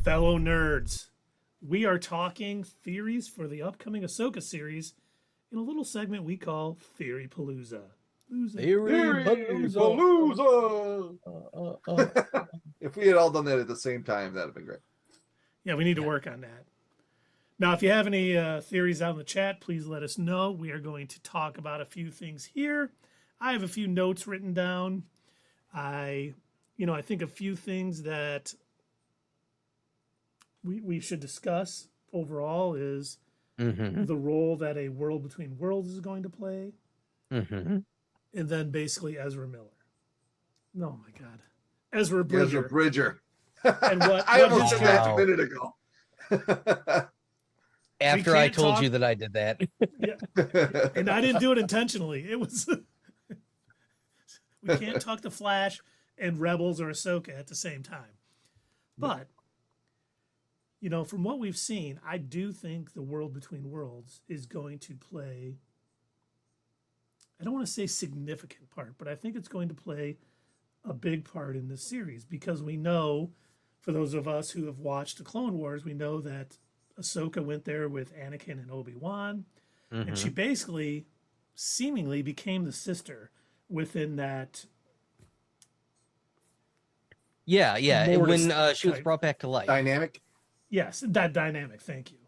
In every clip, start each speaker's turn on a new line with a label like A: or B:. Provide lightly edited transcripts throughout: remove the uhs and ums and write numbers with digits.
A: Fellow nerds, we are talking theories for the upcoming Ahsoka series in a little segment we call TheoryPalooza.
B: Theory
C: Palooza! If we had all done that at the same time, that'd have been great.
A: Yeah, we need to work on that. Now, if you have any theories out in the chat, please let us know. We are going to talk about a few things here. I have a few notes written down. I think a few things that we should discuss overall is the role that a World Between Worlds is going to play. And then basically Ezra Miller. Oh my God. Ezra Bridger.
C: Ezra Bridger.
A: And what
C: I almost
A: his
C: said that a
B: character-
C: minute ago.
B: After I
A: can't
B: told
A: talk-
B: you that I did that.
A: Yeah. And I didn't do it intentionally. It was we can't talk the Flash and Rebels or Ahsoka at the same time. But from what we've seen, I do think the World Between Worlds is going to play, I don't want to say significant part, but I think it's going to play a big part in this series because we know, for those of us who have watched the Clone Wars, we know that Ahsoka went there with Anakin and Obi-Wan, and she basically seemingly became the sister within that.
B: Yeah.
A: Mortis
B: When she was
A: type.
B: brought back to life.
C: Dynamic.
A: Yes, that dynamic. Thank you.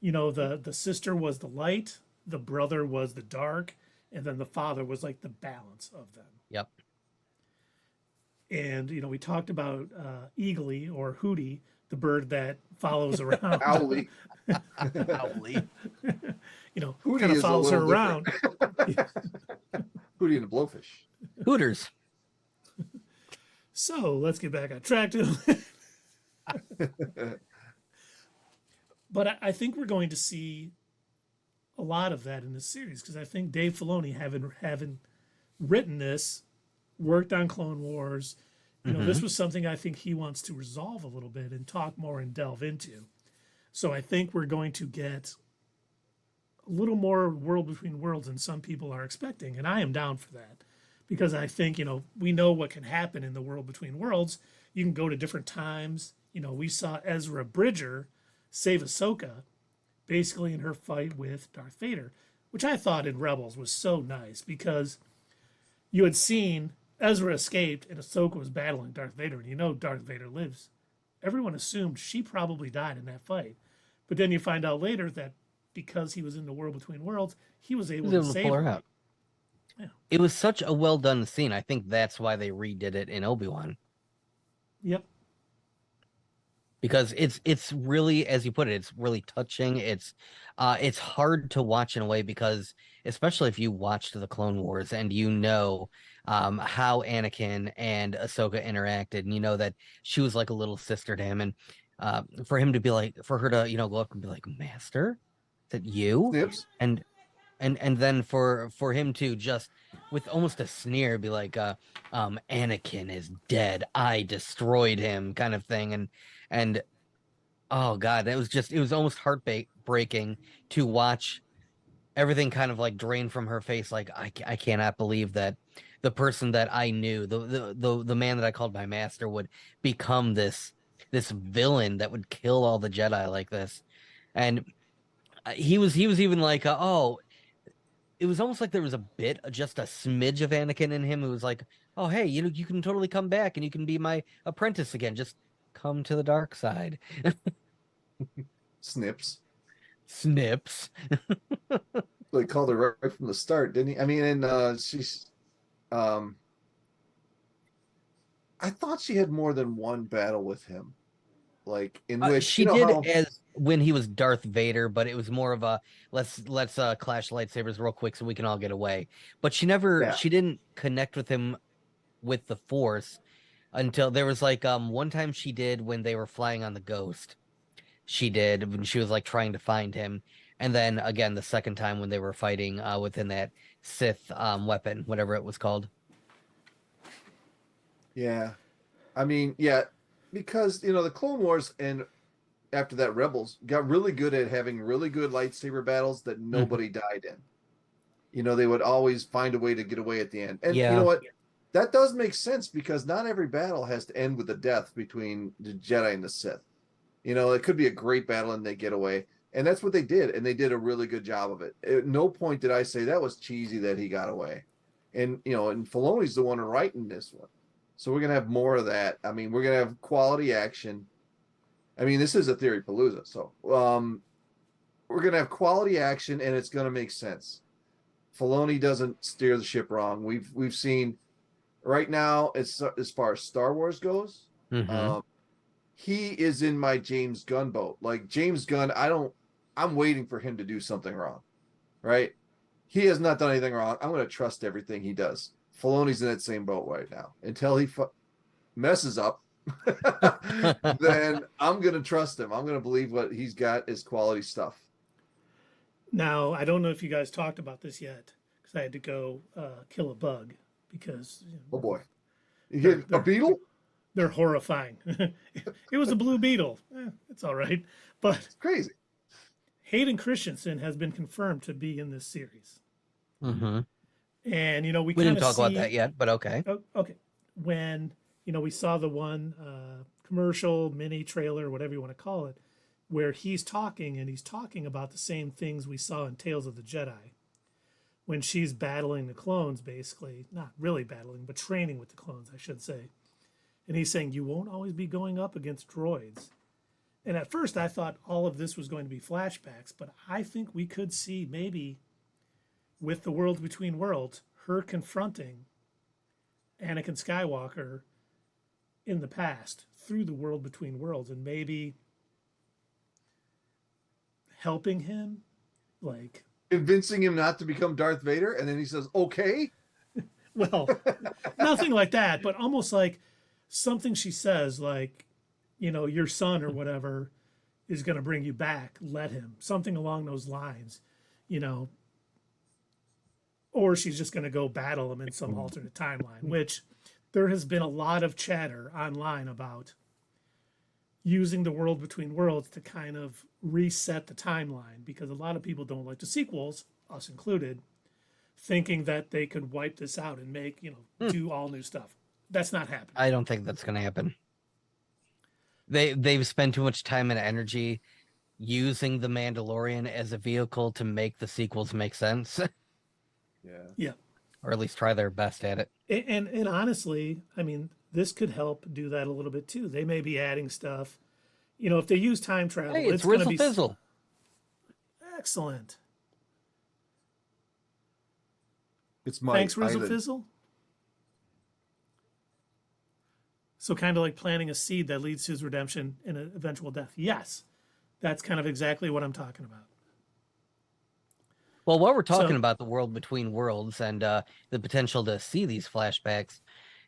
A: The sister was the light, the brother was the dark, and then the father was like the balance of them.
B: Yep.
A: And we talked about Eagly or Hootie, the bird that follows around.
C: Owly.
B: Owly.
C: Hootie
A: kind of
C: is a
A: follows her
C: little
A: around.
C: Hootie and the Blowfish.
B: Hooters.
A: So let's get back on track to. But I think we're going to see a lot of that in this series because I think Dave Filoni, having written this, worked on Clone Wars, this was something I think he wants to resolve a little bit and talk more and delve into. So I think we're going to get a little more World Between Worlds than some people are expecting, and I am down for that because I think we know what can happen in the World Between Worlds. You can go to different times. We saw Ezra Bridger save Ahsoka basically in her fight with Darth Vader, which I thought in Rebels was so nice because you had seen Ezra escaped and Ahsoka was battling Darth Vader, and Darth Vader lives. Everyone assumed she probably died in that fight. But then you find out later that because he was in the World Between Worlds, he was able to save
B: pull her
A: her.
B: out.
A: Yeah.
B: It was such a well done scene. I think that's why they redid it in Obi-Wan.
A: Yep.
B: Because it's really, as you put it, it's really touching. It's hard to watch in a way because, especially if you watched the Clone Wars and how Anakin and Ahsoka interacted, and that she was like a little sister to him, and for her to go up and be like, "Master, is that you?"
C: Snips.
B: and then for him to just with almost a sneer be like, Anakin is dead, I destroyed him, kind of thing, and oh God, it was almost heartbreaking to watch everything kind of like drain from her face. Like I cannot believe that the person that I knew, the man that I called my master, would become this villain that would kill all the Jedi like this. And he was even like, it was almost like there was just a smidge of Anakin in him who was like, oh, hey, you can totally come back and you can be my apprentice again. Just come to the dark side.
C: Snips. They called her right from the start, didn't he? I mean, and she's I thought she had more than one battle with him. Like in which
B: she did as when he was Darth Vader, but it was more of a let's clash lightsabers real quick so we can all get away. But she didn't connect with him with the Force until there was like one time she did when they were flying on the Ghost. She did when she was like trying to find him, and then again the second time when they were fighting within that Sith weapon, whatever it was called.
C: Yeah, I mean, yeah, because the Clone Wars and after that Rebels got really good at having really good lightsaber battles that nobody died in. They would always find a way to get away at the end, and you know what? That does make sense because not every battle has to end with a death between the Jedi and the Sith. It could be a great battle and they get away. And that's what they did. And they did a really good job of it. At no point did I say that was cheesy that he got away. And, and Filoni's the one writing this one. So we're going to have more of that. I mean, we're going to have quality action. I mean, this is a TheoryPalooza. So we're going to have quality action and it's going to make sense. Filoni doesn't steer the ship wrong. We've seen right now, as far as Star Wars goes, he is in my James Gunn boat. Like James Gunn, I'm waiting for him to do something wrong, right? He has not done anything wrong. I'm going to trust everything he does. Filoni's in that same boat right now. Until he messes up, then I'm going to trust him. I'm going to believe what he's got is quality stuff.
A: Now, I don't know if you guys talked about this yet, because I had to go kill a bug because.
C: Oh boy, you hit a beetle?
A: They're horrifying. It was a blue beetle. It's all right, but
C: it's crazy.
A: Hayden Christensen has been confirmed to be in this series.
B: Mm-hmm.
A: And we
B: didn't talk about that yet, but okay.
A: Okay, when we saw the one commercial, mini trailer, whatever you want to call it, where he's talking about the same things we saw in Tales of the Jedi, when she's battling the clones, basically not really battling, but training with the clones, I should say. And he's saying, you won't always be going up against droids. And at first I thought all of this was going to be flashbacks, but I think we could see maybe with the World Between Worlds, her confronting Anakin Skywalker in the past through the World Between Worlds and maybe helping him, like
C: convincing him not to become Darth Vader. And then he says, okay.
A: Well, nothing like that, but almost like something she says, like, your son or whatever is going to bring you back. Let him. Something along those lines, Or she's just going to go battle him in some alternate timeline, which there has been a lot of chatter online about using the World Between Worlds to kind of reset the timeline, because a lot of people don't like the sequels, us included, thinking that they could wipe this out and make, do all new stuff. That's not happening.
B: I don't think that's going to happen. They've spent too much time and energy using the Mandalorian as a vehicle to make the sequels make sense.
A: Yeah.
B: Or at least try their best at it.
A: And honestly, I mean, this could help do that a little bit too. They may be adding stuff. If they use time travel,
B: Hey, it's
A: going to
B: Rizzle
A: be
B: Fizzle.
A: Excellent.
C: It's my
A: Thanks, Rizzle Fizzle. So kind of like planting a seed that leads to his redemption and an eventual death. Yes, that's kind of exactly what I'm talking about.
B: Well, while we're talking about the World Between Worlds and the potential to see these flashbacks,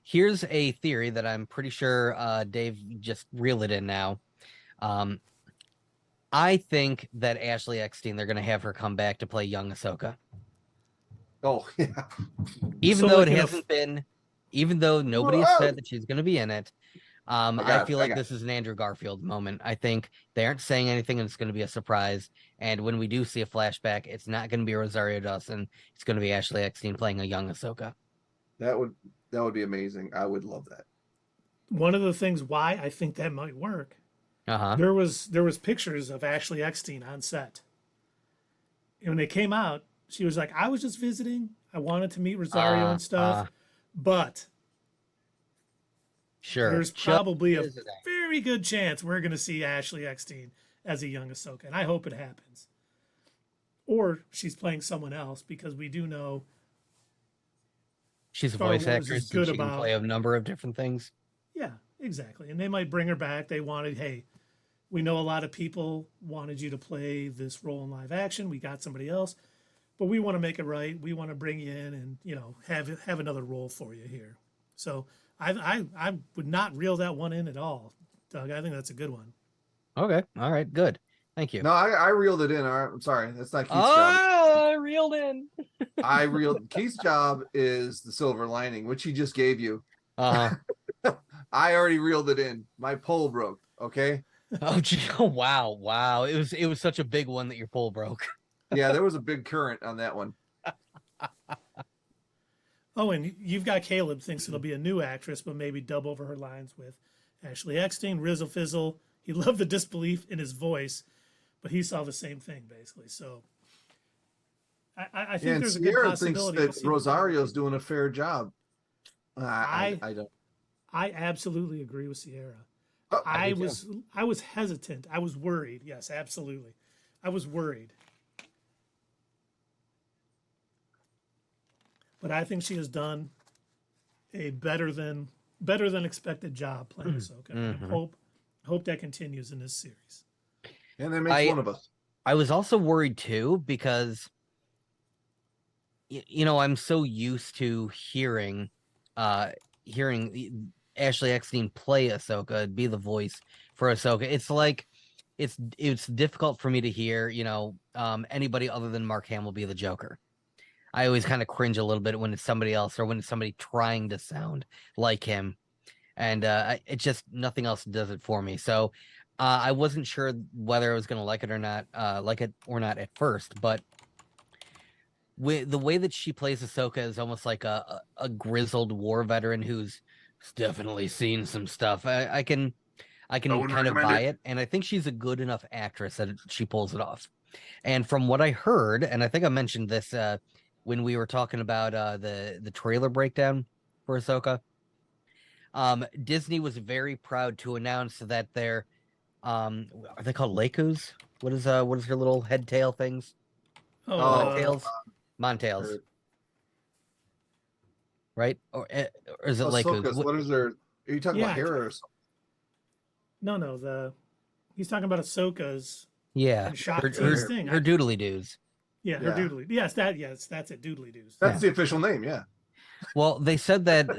B: here's a theory that I'm pretty sure Dave just reeled it in now. I think that Ashley Eckstein, they're going to have her come back to play young Ahsoka.
C: Oh, yeah.
B: Even though it hasn't been, even though nobody has said that she's going to be in it, I feel like this is an Andrew Garfield moment. I think they aren't saying anything and it's going to be a surprise. And when we do see a flashback, it's not going to be Rosario Dawson. It's going to be Ashley Eckstein playing a young Ahsoka.
C: That would be amazing. I would love that.
A: One of the things why I think that might work, there was pictures of Ashley Eckstein on set. And when they came out, she was like, I was just visiting. I wanted to meet Rosario and stuff. But there's probably a very good chance we're going to see Ashley Eckstein as a young Ahsoka. And I hope it happens. Or she's playing someone else, because we do know
B: she's a voice actress and she can play a number of different things.
A: Yeah, exactly. And they might bring her back. They wanted, hey, we know a lot of people wanted you to play this role in live action. We got somebody else, but we want to make it right. We want to bring you in and, have another role for you here. So I would not reel that one in at all, Doug. I think that's a good one.
B: Okay. All right. Good. Thank you.
C: No, I reeled it in. All right. I'm sorry. That's not Keith's job.
B: I reeled in.
C: Keith's job is the silver lining, which he just gave you.
B: I
C: already reeled it in. My pole broke. Okay.
B: Oh, gee, wow. It was such a big one that your pole broke.
C: Yeah, there was a big current on that one.
A: Oh, and you've got Caleb thinks it'll be a new actress, but maybe dub over her lines with Ashley Eckstein, Rizzle Fizzle. He loved the disbelief in his voice, but he saw the same thing basically. So I think
C: and
A: there's a good
C: Sierra thinks
A: possibility we'll
C: that
A: see
C: Rosario's doing a fair job.
A: I
C: I don't.
A: I absolutely agree with Sierra.
C: Oh,
A: I was hesitant. I was worried. Yes, absolutely. I was worried. But I think she has done a better than expected job playing Ahsoka.
B: Mm-hmm.
A: I hope that continues in this series.
C: And that makes one of us.
B: I was also worried too because I'm so used to hearing Ashley Eckstein play Ahsoka, be the voice for Ahsoka. It's like it's difficult for me to hear, anybody other than Mark Hamill be the Joker. I always kind of cringe a little bit when it's somebody else or when it's somebody trying to sound like him. And it just nothing else does it for me. So I wasn't sure whether I was going to like it or not at first, but with the way that she plays Ahsoka is almost like a grizzled war veteran who's definitely seen some stuff. I can kind of buy it, and I think she's a good enough actress that she pulls it off. And from what I heard, and I think I mentioned this when we were talking about the trailer breakdown for Ahsoka, Disney was very proud to announce that their are they called Lekos? What is her little head tail things? Montails. Right? Or is it Lekos?
C: What is there? Are you talking about Hera or something?
A: No, he's talking about Ahsoka's
B: her
A: thing.
B: Her doodly doos.
A: Yeah, her doodly. Yes, that's it, doodly doos.
C: That's the official name, yeah.
B: Well, they said that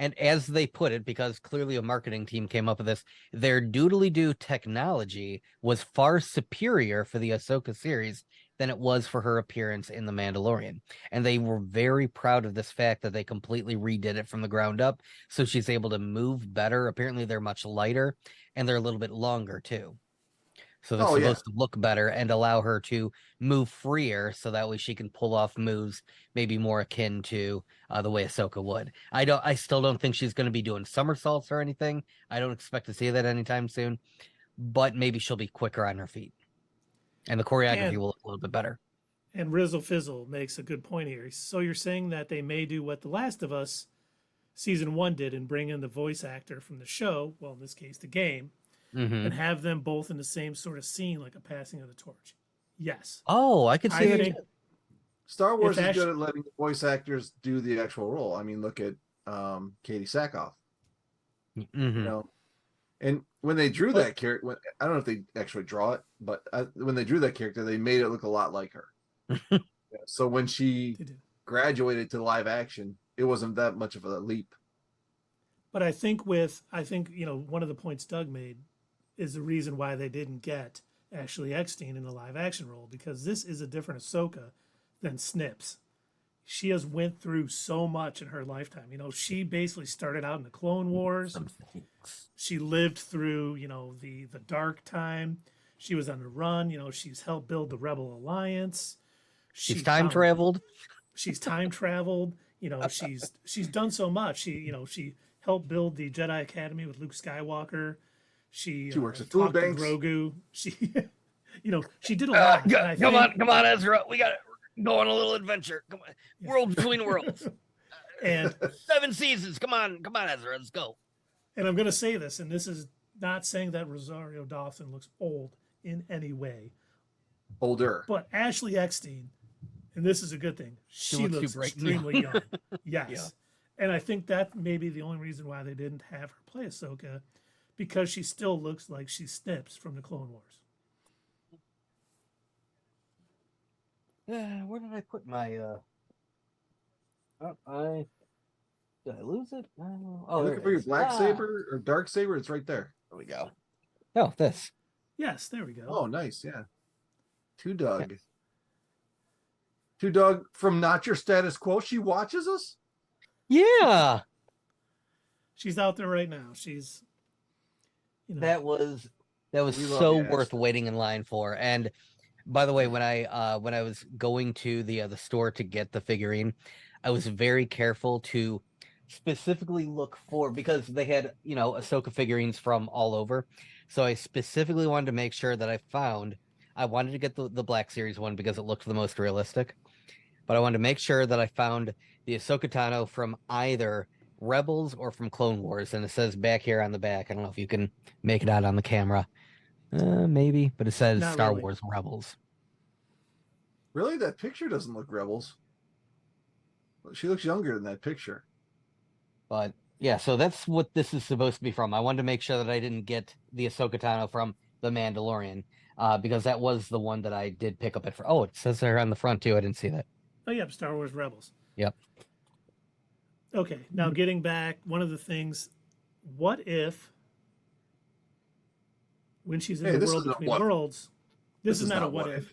B: and as they put it, because clearly a marketing team came up with this, their doodly-doo technology was far superior for the Ahsoka series than it was for her appearance in The Mandalorian. And they were very proud of this fact that they completely redid it from the ground up, so she's able to move better. Apparently, they're much lighter, and they're a little bit longer, too. So they're supposed to look better and allow her to move freer, so that way she can pull off moves maybe more akin to the way Ahsoka would. I still don't think she's going to be doing somersaults or anything. I don't expect to see that anytime soon, but maybe she'll be quicker on her feet, and the choreography will look a little bit better.
A: And Rizzle Fizzle makes a good point here. So you're saying that they may do what The Last of Us season 1 did and bring in the voice actor from the show, well, in this case, the game, and have them both in the same sort of scene, like a passing of the torch. Yes.
B: Oh, I could see that.
C: Star Wars is good at letting voice actors do the actual role. I mean, look at Katie Sackhoff. And when they drew that character, I don't know if they actually draw it, but when they drew that character, they made it look a lot like her. So when she graduated to live action, it wasn't that much of a leap.
A: But I think one of the points Doug made is the reason why they didn't get Ashley Eckstein in a live action role, because this is a different Ahsoka than Snips. She has went through so much in her lifetime. She basically started out in the Clone Wars. She lived through, the dark time. She was on the run. She's helped build the Rebel Alliance.
B: She's time traveled.
A: She's time traveled. She's done so much. She helped build the Jedi Academy with Luke Skywalker. She works at food banks. Grogu. She did a lot.
B: Come on, Ezra. We got to go on a little adventure. Come on, world between worlds.
A: And
B: 7 seasons. Come on, Ezra. Let's go.
A: And I'm going to say this, and this is not saying that Rosario Dawson looks old in any way.
C: Older.
A: But Ashley Eckstein, and this is a good thing, she looks extremely young. Yes. Yeah. And I think that may be the only reason why they didn't have her play Ahsoka, because she still looks like she Snips from the Clone Wars.
B: Where did I put my did I lose it?
C: Looking for your black saber or dark saber? It's right there.
B: There we go. Oh, this.
A: Yes, there we go.
C: Oh, nice, yeah. To Doug. Yeah. To Doug from Not Your Status Quo. She watches us?
B: Yeah.
A: She's out there right now. She's
B: that was so worth waiting in line for. And by the way, when I was going to the store to get the figurine, I was very careful to specifically look for, because they had, Ahsoka figurines from all over. So I specifically wanted to make sure that I wanted to get the Black Series one because it looked the most realistic. But I wanted to make sure that I found the Ahsoka Tano from either Rebels or from Clone Wars. And it says back here on the back, I don't know if you can make it out on the camera. Maybe, but it says
A: Not
B: Star
A: really.
B: Wars Rebels.
C: Really, that picture doesn't look Rebels. She looks younger than that picture.
B: But yeah, so that's what this is supposed to be from. I wanted to make sure that I didn't get the Ahsoka Tano from The Mandalorian, because that was the one that I did pick up at. Oh, it says there on the front too. I didn't see that.
A: Oh, yeah, Star Wars Rebels.
B: Yep.
A: Okay, now getting back, one of the things, what if when she's in the world between worlds, this is not a what if.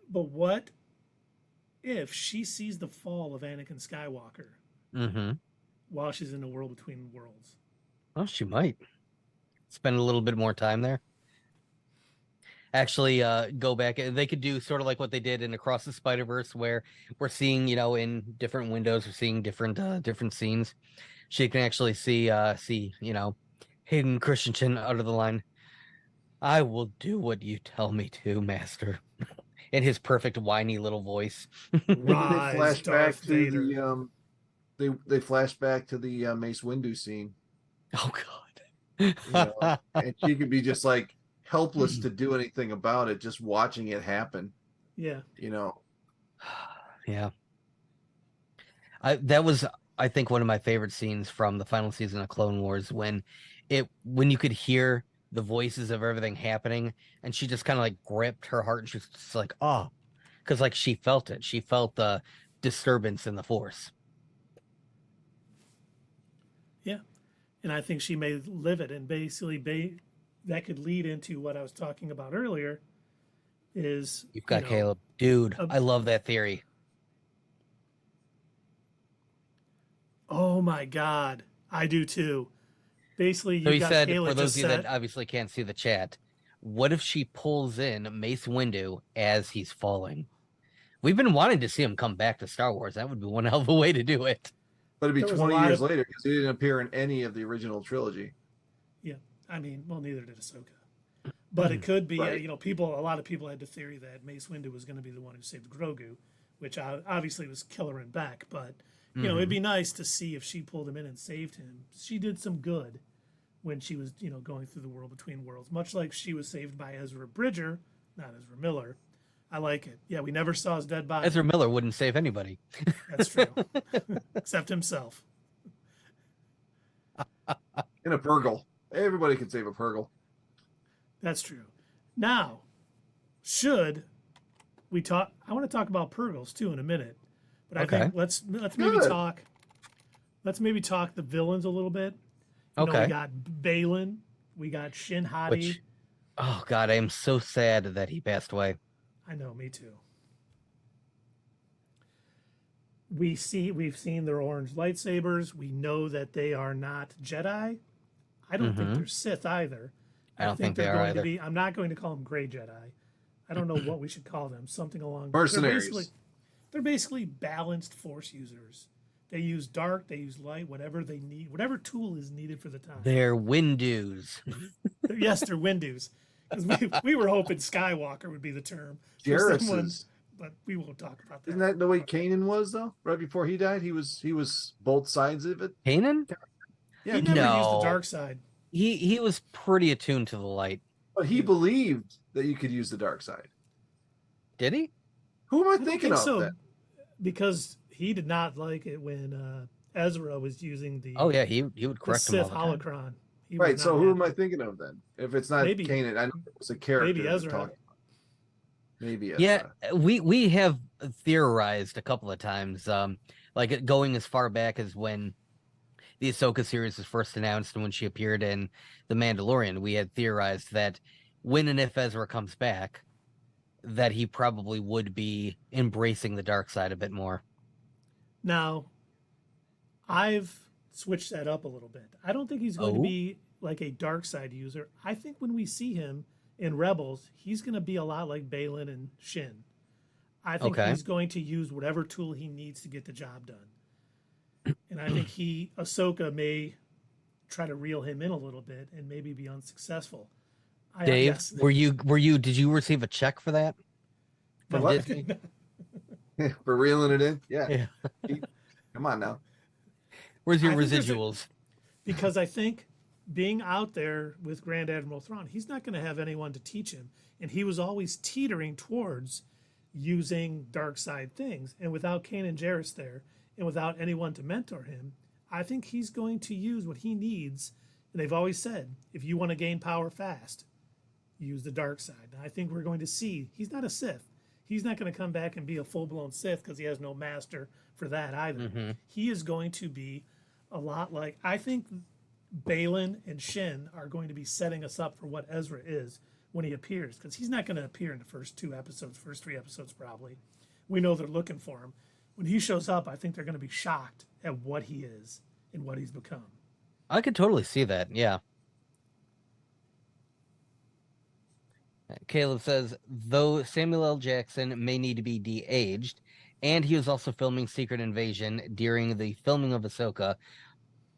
A: But what if she sees the fall of Anakin Skywalker while she's in the world between worlds?
B: Well, she might spend a little bit more time there. Actually, go back. They could do sort of like what they did in Across the Spider-Verse, where we're seeing, in different windows, we're seeing different scenes. She can actually see, Hayden Christensen out of the line. I will do what you tell me to, Master. In his perfect whiny little voice.
A: Rise,
C: they flash
A: Darth
C: back to
A: Vader.
C: they flash back to the Mace Windu scene.
B: Oh God.
C: And she could be just like helpless to do anything about it, just watching it happen.
A: Yeah.
B: Yeah. That was, I think, one of my favorite scenes from the final season of Clone Wars, when you could hear the voices of everything happening, and she just kind of like gripped her heart, and she was just like, oh, because like she felt it. She felt the disturbance in the Force.
A: Yeah. And I think she may live it, and basically that could lead into what I was talking about earlier is
B: You've got Caleb. Dude, I love that theory.
A: Oh my God. I do too. Basically,
B: So
A: you
B: he
A: got
B: said,
A: Kayla
B: for those
A: just
B: of you
A: said,
B: that obviously can't see the chat, what if she pulls in Mace Windu as he's falling? We've been wanting to see him come back to Star Wars. That would be one hell of a way to do it.
C: But it'd be
A: There was a
C: 20
A: lot
C: years
A: of-
C: later because he didn't appear in any of the original trilogy.
A: yeah, I mean, well, neither did Ahsoka. But it could be,
C: Right.
A: a lot of people had the theory that Mace Windu was going to be the one who saved Grogu, which obviously was killer and back. But, it'd be nice to see if she pulled him in and saved him. She did some good when she was, going through the world between worlds, much like she was saved by Ezra Bridger, not Ezra Miller. I like it. Yeah, we never saw his dead body.
B: Ezra Miller wouldn't save anybody.
A: That's true. Except himself.
C: In a Purgle. Everybody can save a Purgle.
A: That's true. Now, should we talk? I want to talk about Purgles too in a minute, but
B: Okay.
A: I think let's maybe talk. Let's maybe talk the villains a little bit.
B: Okay.
A: We got Baylan, we got Shin Hati.
B: Oh God, I am so sad that he passed away.
A: I know, me too. We've seen their orange lightsabers. We know that they are not Jedi. I don't think they're Sith either.
B: I don't think they
A: they're
B: are
A: going
B: either.
A: to be. I'm not going to call them gray Jedi. I don't know what we should call them. Something along.
C: Mercenaries.
A: They're basically balanced Force users. They use dark, they use light, whatever they need, whatever tool is needed for the time.
B: They're Windows.
A: Yes, they're Windows. Because we were hoping Skywalker would be the term. for someone,
C: Jairus.
A: but we won't talk about that.
C: Isn't that the way Kanan was though? Right before he died, he was both sides of it.
B: Kanan?
C: Yeah,
A: He never used
B: No.
A: the dark side.
B: He was pretty attuned to the light.
C: but he believed that you could use the dark side.
B: Did he?
C: Who am I
A: I don't
C: thinking
A: think
C: of
A: so,
C: then?
A: because he did not like it when Ezra was using the
B: Oh yeah, he would
A: the
B: correct him all
A: Sith
B: the time.
A: holocron. He was
C: Right.
A: not
C: So who am
A: happy.
C: I thinking of then? If it's not
A: Maybe-
C: Kanan, I know it was a character.
A: maybe
C: we're
A: Ezra.
C: talking about. Maybe Ezra.
B: Yeah, we have theorized a couple of times, like going as far back as when the Ahsoka series was first announced and when she appeared in The Mandalorian. We had theorized that when and if Ezra comes back, that he probably would be embracing the dark side a bit more.
A: Now, I've switched that up a little bit. I don't think he's going to
B: Oh?
A: be like a dark side user. I think when we see him in Rebels, he's going to be a lot like Baylan and Shin. I think
B: Okay.
A: he's going to use whatever tool he needs to get the job done. And I think Ahsoka may try to reel him in a little bit and maybe be unsuccessful.
B: Dave,
A: Yes.
B: did you receive a check for that
C: For
B: from
C: what?
B: Disney?
C: For reeling it in? Yeah.
B: Yeah.
C: Come on now.
B: Where's your
A: I think there's
B: residuals?
A: Because I think being out there with Grand Admiral Thrawn, he's not going to have anyone to teach him. And he was always teetering towards using dark side things. And without Kanan Jarrus there and without anyone to mentor him, I think he's going to use what he needs. And they've always said, if you want to gain power fast, use the dark side. And I think we're going to see he's not a Sith. He's not going to come back and be a full-blown Sith because he has no master for that either. He is going to be a lot like, I think Baylan and Shin are going to be setting us up for what Ezra is when he appears, because he's not going to appear in the first 3 episodes probably. We know they're looking for him. When he shows up, I think they're going to be shocked at what he is and what he's become.
B: I could totally see that. Yeah. Caleb says, though Samuel L. Jackson may need to be de-aged, and he was also filming Secret Invasion during the filming of Ahsoka.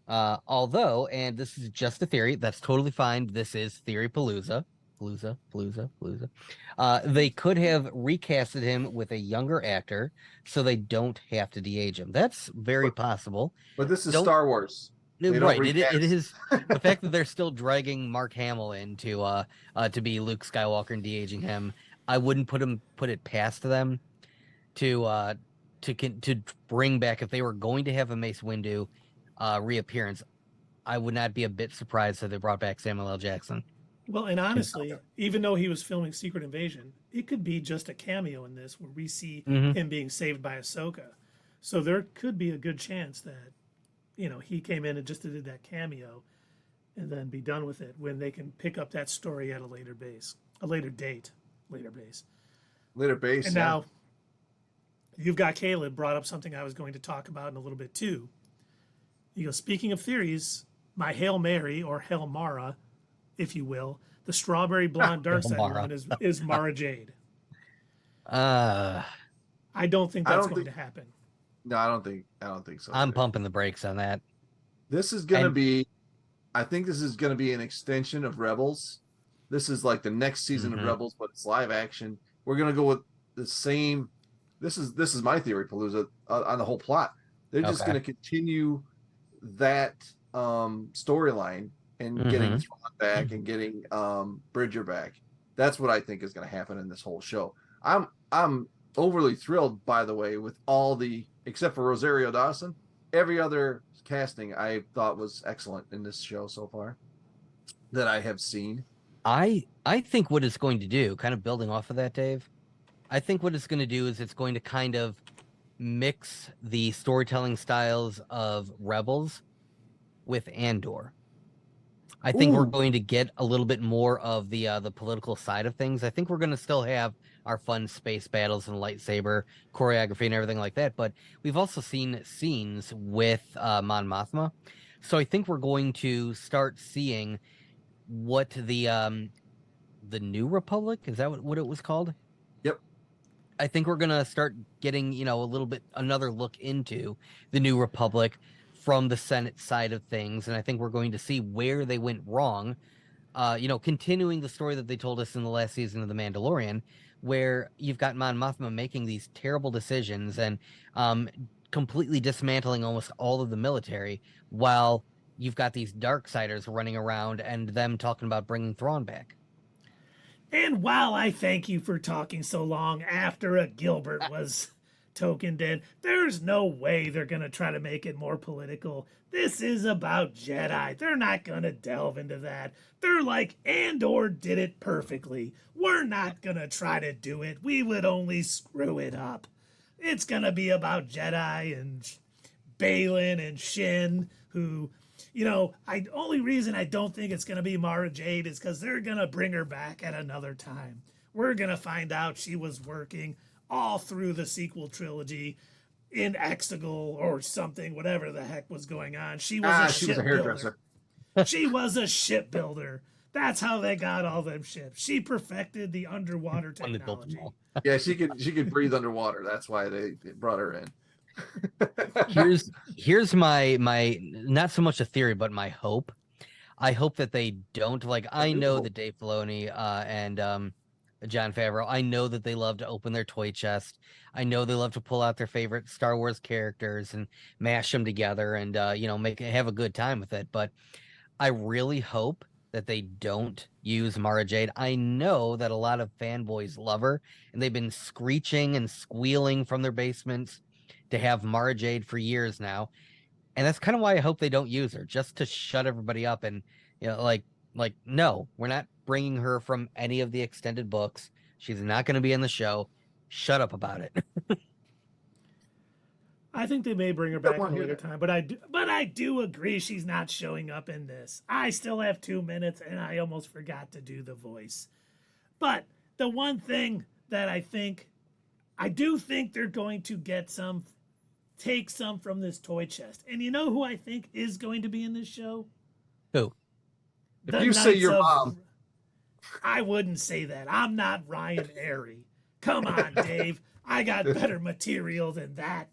B: Although, and this is just a theory, that's totally fine. This is TheoryPalooza. Palooza. They could have recasted him with a younger actor so they don't have to de-age him. That's very possible.
C: But this is
B: Don't-
C: Star Wars. They don't
B: Right. It
C: recast.
B: is the fact that they're still dragging Mark Hamill in to be Luke Skywalker and de-aging him. I wouldn't put it past them to bring back, if they were going to have a Mace Windu reappearance. I would not be a bit surprised that they brought back Samuel L. Jackson.
A: Well, and honestly, even though he was filming Secret Invasion, it could be just a cameo in this where we see him being saved by Ahsoka. So there could be a good chance that, he came in and just did that cameo and then be done with it when they can pick up that story at a later base.
C: Later base.
A: And now you've got Caleb brought up something I was going to talk about in a little bit too. He goes, speaking of theories, my Hail Mary or Hail Mara, if you will, the strawberry blonde dark side
B: Mara.
A: one is Mara Jade.
B: I
A: I don't think
C: I
A: that's
C: don't
A: going
C: think-
A: to happen.
C: No, I don't think so.
B: I'm
C: either.
B: pumping the brakes on that.
C: This is going to
B: And-
C: be, I think this is going to be an extension of Rebels. This is like the next season of Rebels, but it's live action. We're going to go with the same. This is my theory, Palooza, on the whole plot. They're just
B: Okay.
C: going to continue that storyline and getting Thrawn back and getting Bridger back. That's what I think is going to happen in this whole show. I'm overly thrilled, by the way, with all the, except for Rosario Dawson, every other casting I thought was excellent in this show so far that I have seen.
B: I think what it's going to do, kind of building off of that, Dave, I think what it's going to do is it's going to kind of mix the storytelling styles of Rebels with Andor. I think we're
C: Ooh.
B: going to get a little bit more of the political side of things. I think we're going to still have our fun space battles and lightsaber choreography and everything like that, but we've also seen scenes with Mon Mothma. So I think we're going to start seeing what the New Republic, is that what it was called?
C: Yep.
B: I think we're gonna start getting, a little bit another look into the New Republic from the Senate side of things, and I think we're going to see where they went wrong. Continuing the story that they told us in the last season of The Mandalorian, where you've got Mon Mothma making these terrible decisions and completely dismantling almost all of the military, while you've got these Darksiders running around and them talking about bringing Thrawn back.
A: And while I thank you for talking so long after a Gilbert was tokened in, there's no way they're going to try to make it more political. This is about Jedi. They're not going to delve into that. They're like, Andor did it perfectly. We're not going to try to do it. We would only screw it up. It's going to be about Jedi and Baylan and Shin, who, only reason I don't think it's going to be Mara Jade is because they're going to bring her back at another time. We're going to find out she was working all through the sequel trilogy in Exegol or something, whatever the heck was going on. She was a
C: She was a
A: shipbuilder.
C: hairdresser.
A: She was a shipbuilder. That's how they got all them ships. She perfected the underwater
B: When they built them
A: technology.
B: all.
C: Yeah, she could breathe underwater. That's why they brought her in.
B: Here's my not so much a theory, but my hope. I hope that they don't like. I know that Dave Filoni and Jon Favreau. I know that they love to open their toy chest. I know they love to pull out their favorite Star Wars characters and mash them together and have a good time with it. But I really hope that they don't use Mara Jade. I know that a lot of fanboys love her, and they've been screeching and squealing from their basements to have Mara Jade for years now. And that's kind of why I hope they don't use her, just to shut everybody up and no, we're not bringing her from any of the extended books. She's not going to be in the show. Shut up about it.
A: I think they may bring her back at a later time, but I do agree she's not showing up in this. I still have 2 minutes, and I almost forgot to do the voice. But the one thing that I do think they're going to take some from this toy chest. And you know who I think is going to be in this show?
B: Who?
C: If you say your mom.
A: I wouldn't say that. I'm not Ryan Airy. Come on, Dave. I got better material than that.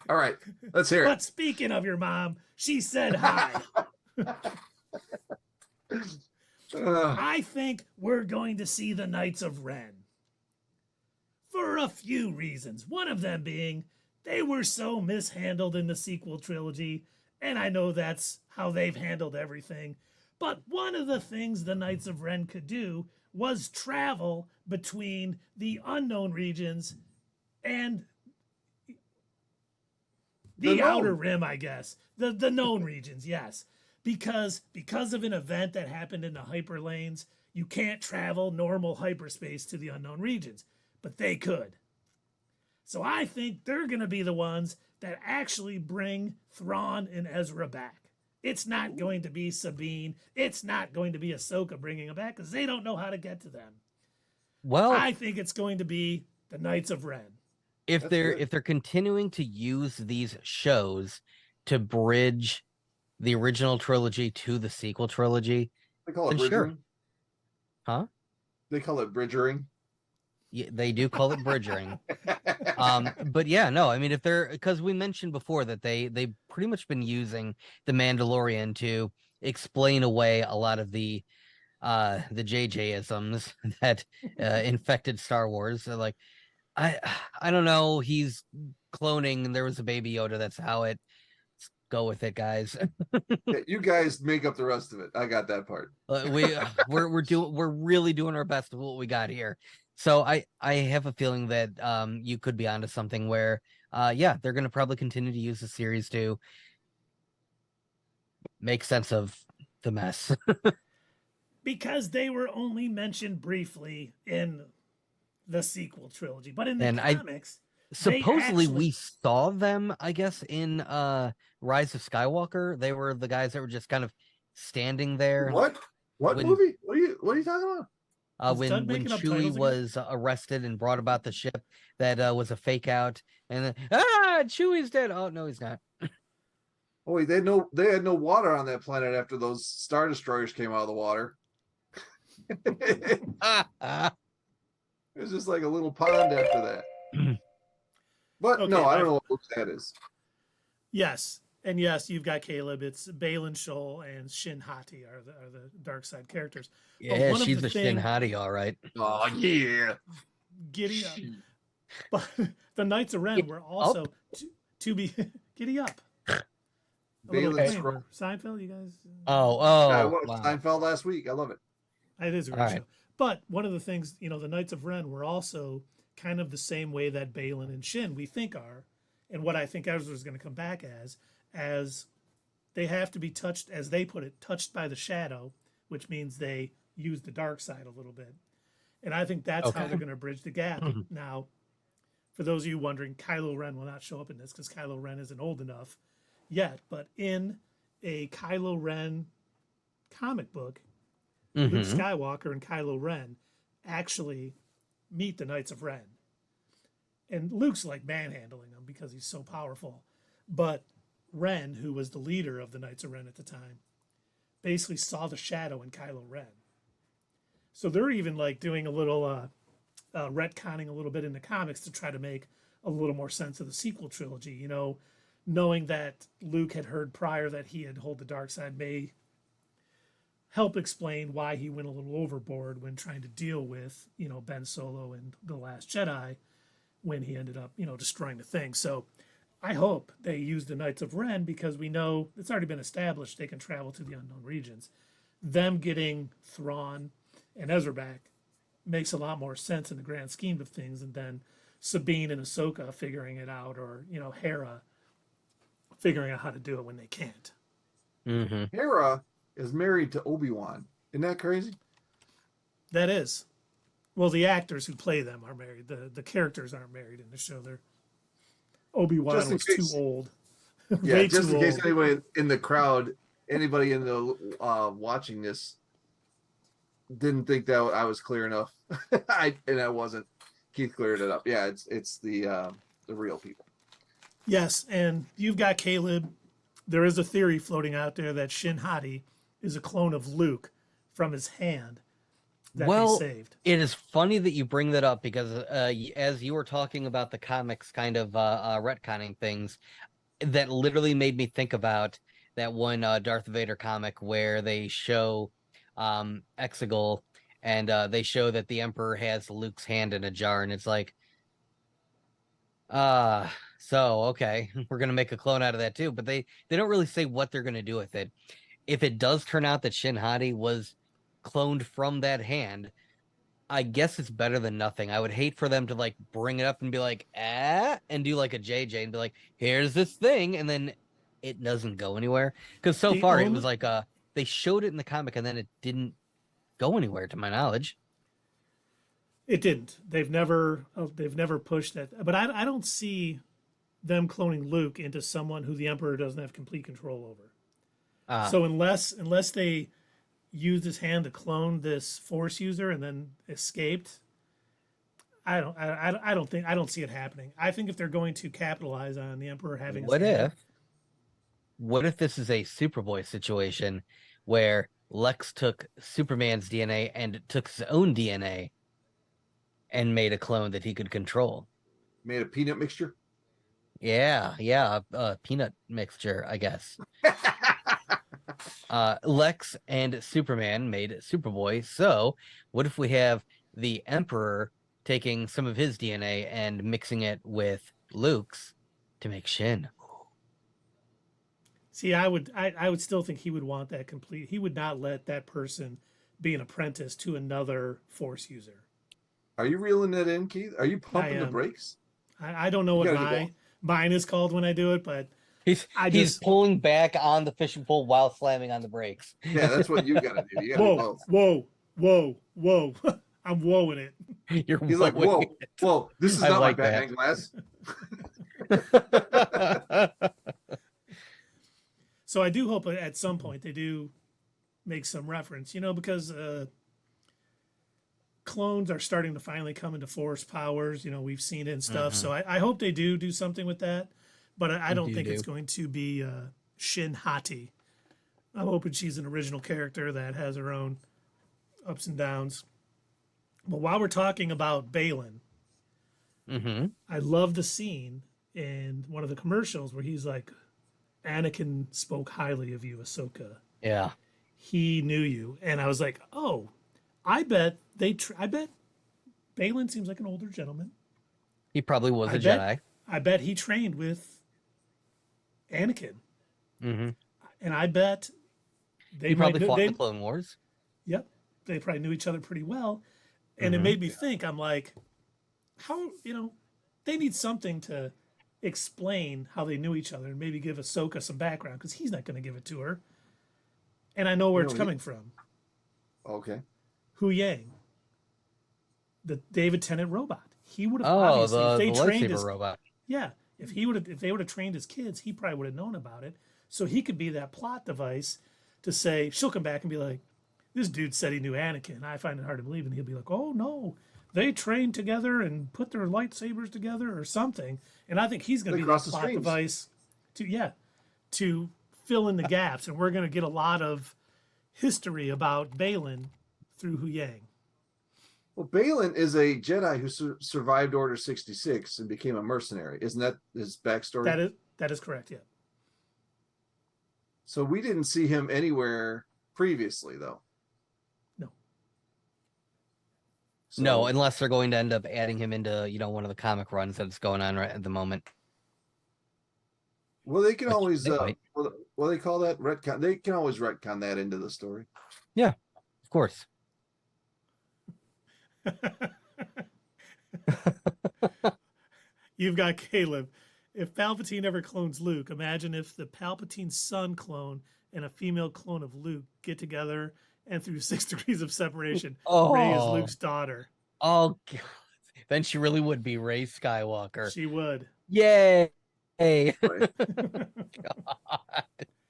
C: All right, let's hear it.
A: But speaking of your mom, she said hi. I think we're going to see the Knights of Ren. For a few reasons. One of them being they were so mishandled in the sequel trilogy, and I know that's how they've handled everything. But one of the things the Knights of Ren could do was travel between the unknown regions and the outer rim, I guess. The known regions, yes. Because of an event that happened in the hyperlanes, you can't travel normal hyperspace to the unknown regions. But they could. So I think they're going to be the ones that actually bring Thrawn and Ezra back. It's not going to be Sabine. It's not going to be Ahsoka bringing them back because they don't know how to get to them.
B: Well,
A: I think it's going to be the Knights of Ren.
B: If they're continuing to use these shows to bridge the original trilogy to the sequel trilogy,
C: they call it bridgering.
B: Sure. Huh?
C: They call it bridgering.
B: Yeah, they do call it bridgering. But yeah, no, I mean, because we mentioned before that they've pretty much been using the Mandalorian to explain away a lot of the JJ-isms that infected Star Wars. So, like, I don't know. He's cloning, and there was a baby Yoda. That's how it. Let's go with it, guys.
C: Yeah, you guys make up the rest of it. I got that part.
B: We're really doing our best with what we got here. So I have a feeling that you could be onto something where they're going to probably continue to use the series to make sense of the mess.
A: Because they were only mentioned briefly in the sequel trilogy, but in the comics,
B: supposedly we saw them, I guess, in Rise of Skywalker. They were the guys that were just kind of standing there.
C: What movie? What are you talking about?
B: When Chewie was arrested and brought about the ship that was a fake out, and then Chewie's dead. Oh no, he's not.
C: Oh wait, they had no water on that planet after those Star Destroyers came out of the water. It was just like a little pond after that. But okay, no, I don't know what that is.
A: Yes, and yes, you've got Caleb. It's Baylan Shoal and Shin Hati are the dark side characters.
B: Yeah, she's the Shin Hati, all right.
C: Oh yeah,
A: giddy up. But the Knights of Ren were also to be giddy up. Seinfeld, you guys.
C: I watched Seinfeld last week. I love it.
A: It is a great show. But one of the things, the Knights of Ren were also kind of the same way that Baylan and Shin we think are, and what I think Ezra is going to come back as they have to be touched, as they put it, touched by the shadow, which means they use the dark side a little bit. And I think that's how they're going to bridge the gap. Now, for those of you wondering, Kylo Ren will not show up in this because Kylo Ren isn't old enough yet. But in a Kylo Ren comic book, Luke Skywalker and Kylo Ren actually meet the Knights of Ren. And Luke's like manhandling them because he's so powerful. But Ren, who was the leader of the Knights of Ren at the time, basically saw the shadow in Kylo Ren. So they're even like doing a little retconning a little bit in the comics to try to make a little more sense of the sequel trilogy. You know, knowing that Luke had heard prior that he had hold the dark side may help explain why he went a little overboard when trying to deal with, you know, Ben Solo and The Last Jedi when he ended up, you know, destroying the thing. So I hope they use the Knights of Ren because we know it's already been established they can travel to the unknown regions. Them getting Thrawn and Ezra back makes a lot more sense in the grand scheme of things, and then Sabine and Ahsoka figuring it out, or, you know, Hera figuring out how to do it when they can't.
B: Mm-hmm.
C: Hera is married to Obi-Wan. Isn't that crazy?
A: That is. Well, the actors who play them are married. The characters aren't married in the show. They're Obi-Wan
C: Just in
A: was
C: case.
A: too old.
C: Yeah,
A: Way
C: just
A: too
C: in case
A: old.
C: anybody in the crowd, anybody in the watching this didn't think that I was clear enough. I wasn't. Keith cleared it up. Yeah, it's the real people.
A: Yes, and you've got Caleb. There is a theory floating out there that Shin Hati is a clone of Luke from his hand that
B: Well,
A: they saved.
B: it is funny that you bring that up because as you were talking about the comics kind of retconning things, that literally made me think about that one Darth Vader comic where they show Exegol and they show that the Emperor has Luke's hand in a jar, and it's like, so okay, we're gonna make a clone out of that too, but they don't really say what they're gonna do with it. If it does turn out that Shin Hati was cloned from that hand, I guess it's better than nothing. I would hate for them to like bring it up and be like, and do like a JJ and be like, here's this thing, and then it doesn't go anywhere. Because so
A: The
B: far it
A: only-
B: was like they showed it in the comic and then it didn't go anywhere to my knowledge.
A: It didn't. They've never pushed that. But I don't see them cloning Luke into someone who the Emperor doesn't have complete control over. So unless they used his hand to clone this Force user and then escaped, I don't see it happening. I think if they're going to capitalize on the Emperor having his
B: What if this is a Superboy situation where Lex took Superman's DNA and took his own DNA and made a clone that he could control?
C: Made a peanut mixture.
B: Yeah, peanut mixture, I guess. Lex and Superman made Superboy. So what if we have the Emperor taking some of his DNA and mixing it with Luke's to make Shin?
A: See, I would still think he would want that complete. He would not let that person be an apprentice to another Force user.
C: Are you reeling that in, Keith? Are you pumping the
A: am.
C: brakes?
A: I don't know what mine is called when I do it, but
B: He's pulling back on the fishing pole while slamming on the brakes.
C: Yeah, that's what you got to do. You got to do both.
A: Whoa. I'm whoaing it.
B: He's
C: like, whoa, this is not like my Batman glass.
A: So I do hope at some point they do make some reference, because clones are starting to finally come into Force powers. We've seen it and stuff. So I hope they do something with that. But I don't think it's going to be Shin Hati. I'm hoping she's an original character that has her own ups and downs. But while we're talking about Baylan, I love the scene in one of the commercials where he's like, Anakin spoke highly of you, Ahsoka.
B: Yeah.
A: He knew you. And I was like, oh, I bet Baylan seems like an older gentleman.
B: He probably was a Jedi.
A: I bet he trained with Anakin. And I bet
B: he probably fought in the Clone Wars.
A: Yep. They probably knew each other pretty well. And it made me think, I'm like, how, they need something to explain how they knew each other and maybe give Ahsoka some background because he's not going to give it to her. And I know where it's coming from.
C: Okay.
A: Hu Yang, the David Tennant robot. He would have
B: obviously if they trained his robot.
A: Yeah. If they would have trained his kids, he probably would have known about it. So he could be that plot device to say, she'll come back and be like, this dude said he knew Anakin. I find it hard to believe. And he'll be like, oh no, they trained together and put their lightsabers together or something. And I think he's going to be that plot device to fill in the gaps. And we're going to get a lot of history about Baylan through Huyang.
C: Well, Baylan is a Jedi who survived Order 66 and became a mercenary. Isn't that his backstory?
A: That is correct, yeah.
C: So we didn't see him anywhere previously, though.
A: No.
C: So,
B: No, unless they're going to end up adding him into, one of the comic runs that's going on right at the moment.
C: well, they can
B: Which
C: always,
B: they might.
C: what do they call that? Retcon. They can always retcon that into the story.
B: Yeah, of course.
A: You've got Caleb. If Palpatine ever clones Luke, imagine if the Palpatine son clone and a female clone of Luke get together and through 6 degrees of separation, Rey is
B: Oh.
A: Luke's daughter.
B: Oh, God. Then she really would be Rey Skywalker.
A: She would.
B: Yay!
C: Right?
B: God.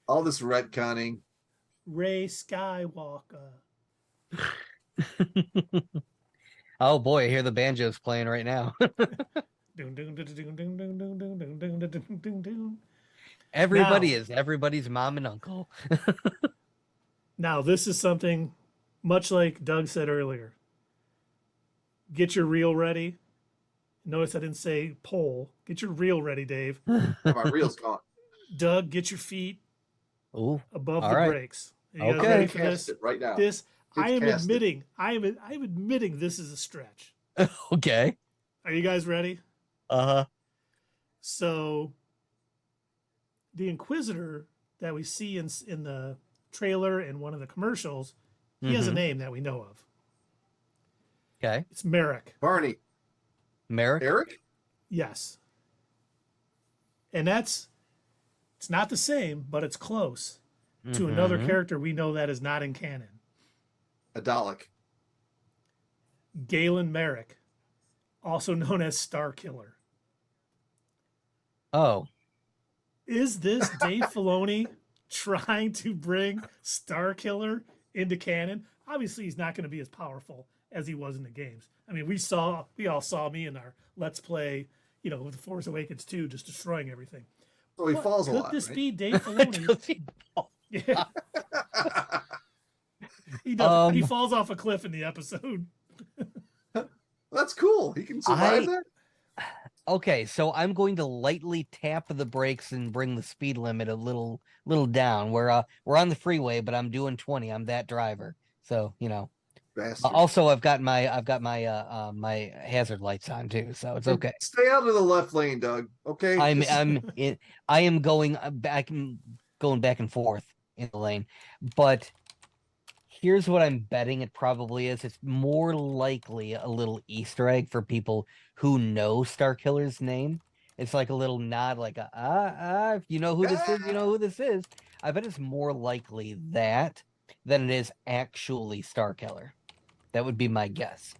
C: All this retconning.
A: Rey Skywalker.
B: Oh boy, I hear the banjos playing right now. Everybody is everybody's mom and uncle.
A: Now, this is something much like Doug said earlier. Get your reel ready. Notice I didn't say pole. Get your reel ready, Dave.
C: My reel's gone.
A: Doug, get your feet
B: Ooh,
A: above
B: all
A: the
B: right.
A: brakes. Are you guys
B: Okay.
A: ready
C: I'm
A: for
C: gonna
A: this?
C: cast it right now.
A: This I am
C: casted.
A: admitting. I'm admitting this is a stretch.
B: Okay.
A: Are you guys ready?
B: Uh-huh.
A: So, the Inquisitor that we see in the trailer and one of the commercials, he has a
B: Mhm.
A: name that we know of.
B: Okay.
A: It's Merrick.
C: Barney.
B: Merrick?
C: Eric?
A: Yes. And it's not the same, but it's close to another
B: Mhm.
A: character we know that is not in canon.
C: A Dalek.
A: Galen Merrick, also known as Starkiller.
B: Oh.
A: Is this Dave Filoni trying to bring Starkiller into canon? Obviously, he's not going to be as powerful as he was in the games. I mean, we all saw me in our Let's Play, with The Force Awakens 2, just destroying everything.
C: So he
A: But
C: falls a
A: could
C: lot.
A: this
C: Right?
A: be Dave Filoni?
B: Does he-
A: Yeah, he does. He
B: Um,
A: falls off a cliff in the episode.
C: That's cool. He can survive
B: I-
C: that.
B: Okay, so I'm going to lightly tap the brakes and bring the speed limit a little down. We're on the freeway, but I'm doing 20. I'm that driver. So,
C: Bastard.
B: also I've got my my hazard lights on too, so it's okay.
C: Stay out of the left lane, Doug. Okay.
B: I am going back and forth in the lane. But here's what I'm betting it probably is. It's more likely a little Easter egg for people who know Starkiller's name. It's like a little nod, like if you know who this is, you know who this is. I bet it's more likely that than it is actually Starkiller. That would be my guess.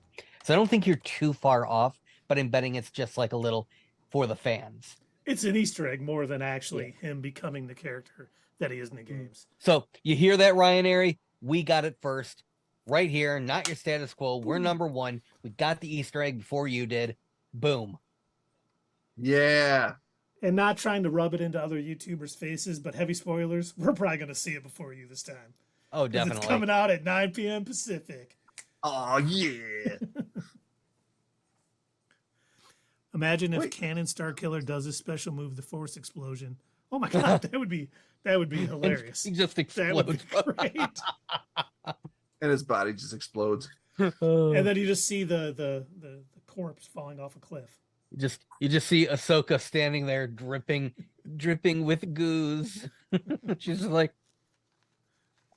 B: So I don't think you're too far off, but I'm betting it's just like a little for the fans.
A: It's an Easter egg more than actually him becoming the character that he is in the games.
B: So you hear that, Ryan Airy? We got it first. Right here, not your status quo. We're number one. We got the Easter egg before you did. Boom.
C: Yeah.
A: And not trying to rub it into other YouTubers' faces, but heavy spoilers, we're probably going to see it before you this time.
B: Oh,
A: 'Cause
B: definitely.
A: It's coming out at 9 p.m. Pacific.
C: Oh yeah.
A: Imagine if
C: Wait.
A: Canon Starkiller does a special move, the Force Explosion. Oh my God, that would be hilarious.
B: He just
A: That would be
B: explodes.
A: great.
C: And his body just explodes.
A: And then you just see the corpse falling off a cliff.
B: You just see Ahsoka standing there dripping with gooze. She's just like,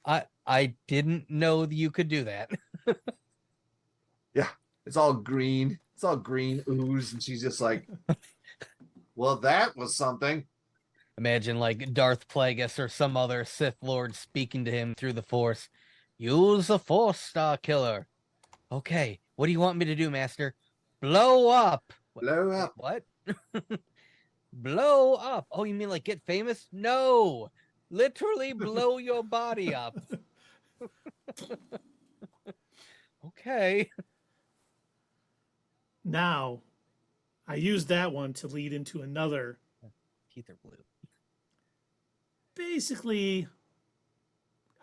B: I didn't know that you could do that.
C: Yeah. It's all green. It's all green ooze. And she's just like, well, that was something.
B: Imagine like Darth Plagueis or some other Sith Lord speaking to him through the Force. Use the Force, Starkiller. Okay, what do you want me to do, Master? Blow up.
C: Blow up.
B: What? Blow up. Oh, you mean like get famous? No. Literally blow your body up. Okay.
A: Now, I used that one to lead into another.
B: Teeth are blue.
A: Basically,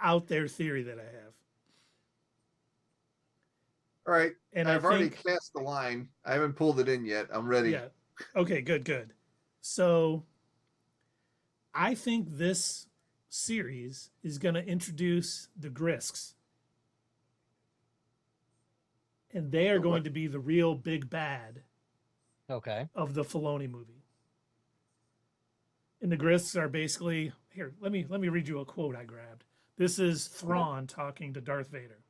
A: out there theory that I have.
C: All right.
A: And
C: I've already cast the line. I haven't pulled it in yet. I'm ready.
A: Yeah. Okay, good. So I think this series is going to introduce the Grisks. And they are going to be the real big bad of the Filoni movie. And the Grisks are basically, here, let me read you a quote I grabbed. This is Thrawn talking to Darth Vader.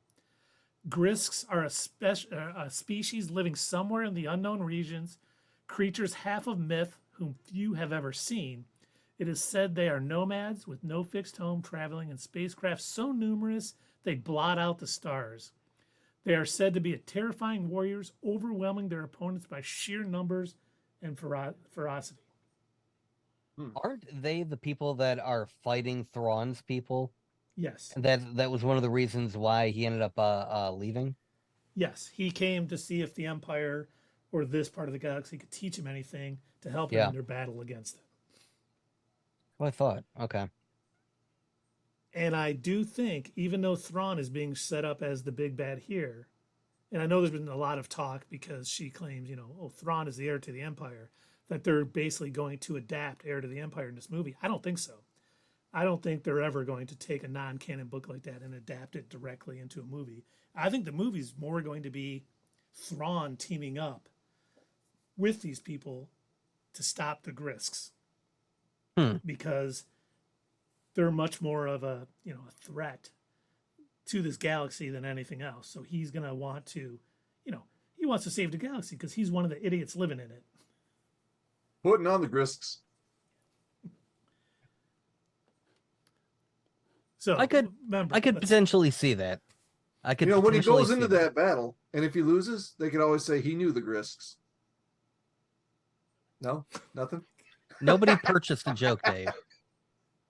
A: Grisks are a species living somewhere in the unknown regions, creatures half of myth whom few have ever seen. It is said they are nomads with no fixed home, traveling in spacecraft so numerous they blot out the stars. They are said to be terrifying warriors, overwhelming their opponents by sheer numbers and ferocity.
B: Aren't they the people that are fighting Thrawn's people?
A: Yes.
B: And that was one of the reasons why he ended up leaving?
A: Yes. He came to see if the Empire or this part of the galaxy could teach him anything to help him in their battle against it.
B: Well, I thought. Okay.
A: And I do think, even though Thrawn is being set up as the big bad here, and I know there's been a lot of talk because she claims, Thrawn is the heir to the Empire, that they're basically going to adapt Heir to the Empire in this movie. I don't think so. I don't think they're ever going to take a non-canon book like that and adapt it directly into a movie. I think the movie's more going to be Thrawn teaming up with these people to stop the Grisks. Because they're much more of a threat to this galaxy than anything else. So he's going to want to, he wants to save the galaxy because he's one of the idiots living in it.
C: Putting on the Grisks.
B: So I could potentially see that. I could,
C: when he goes into that battle, and if he loses, they could always say he knew the Grisks. No, nothing.
B: Nobody purchased a joke, Dave.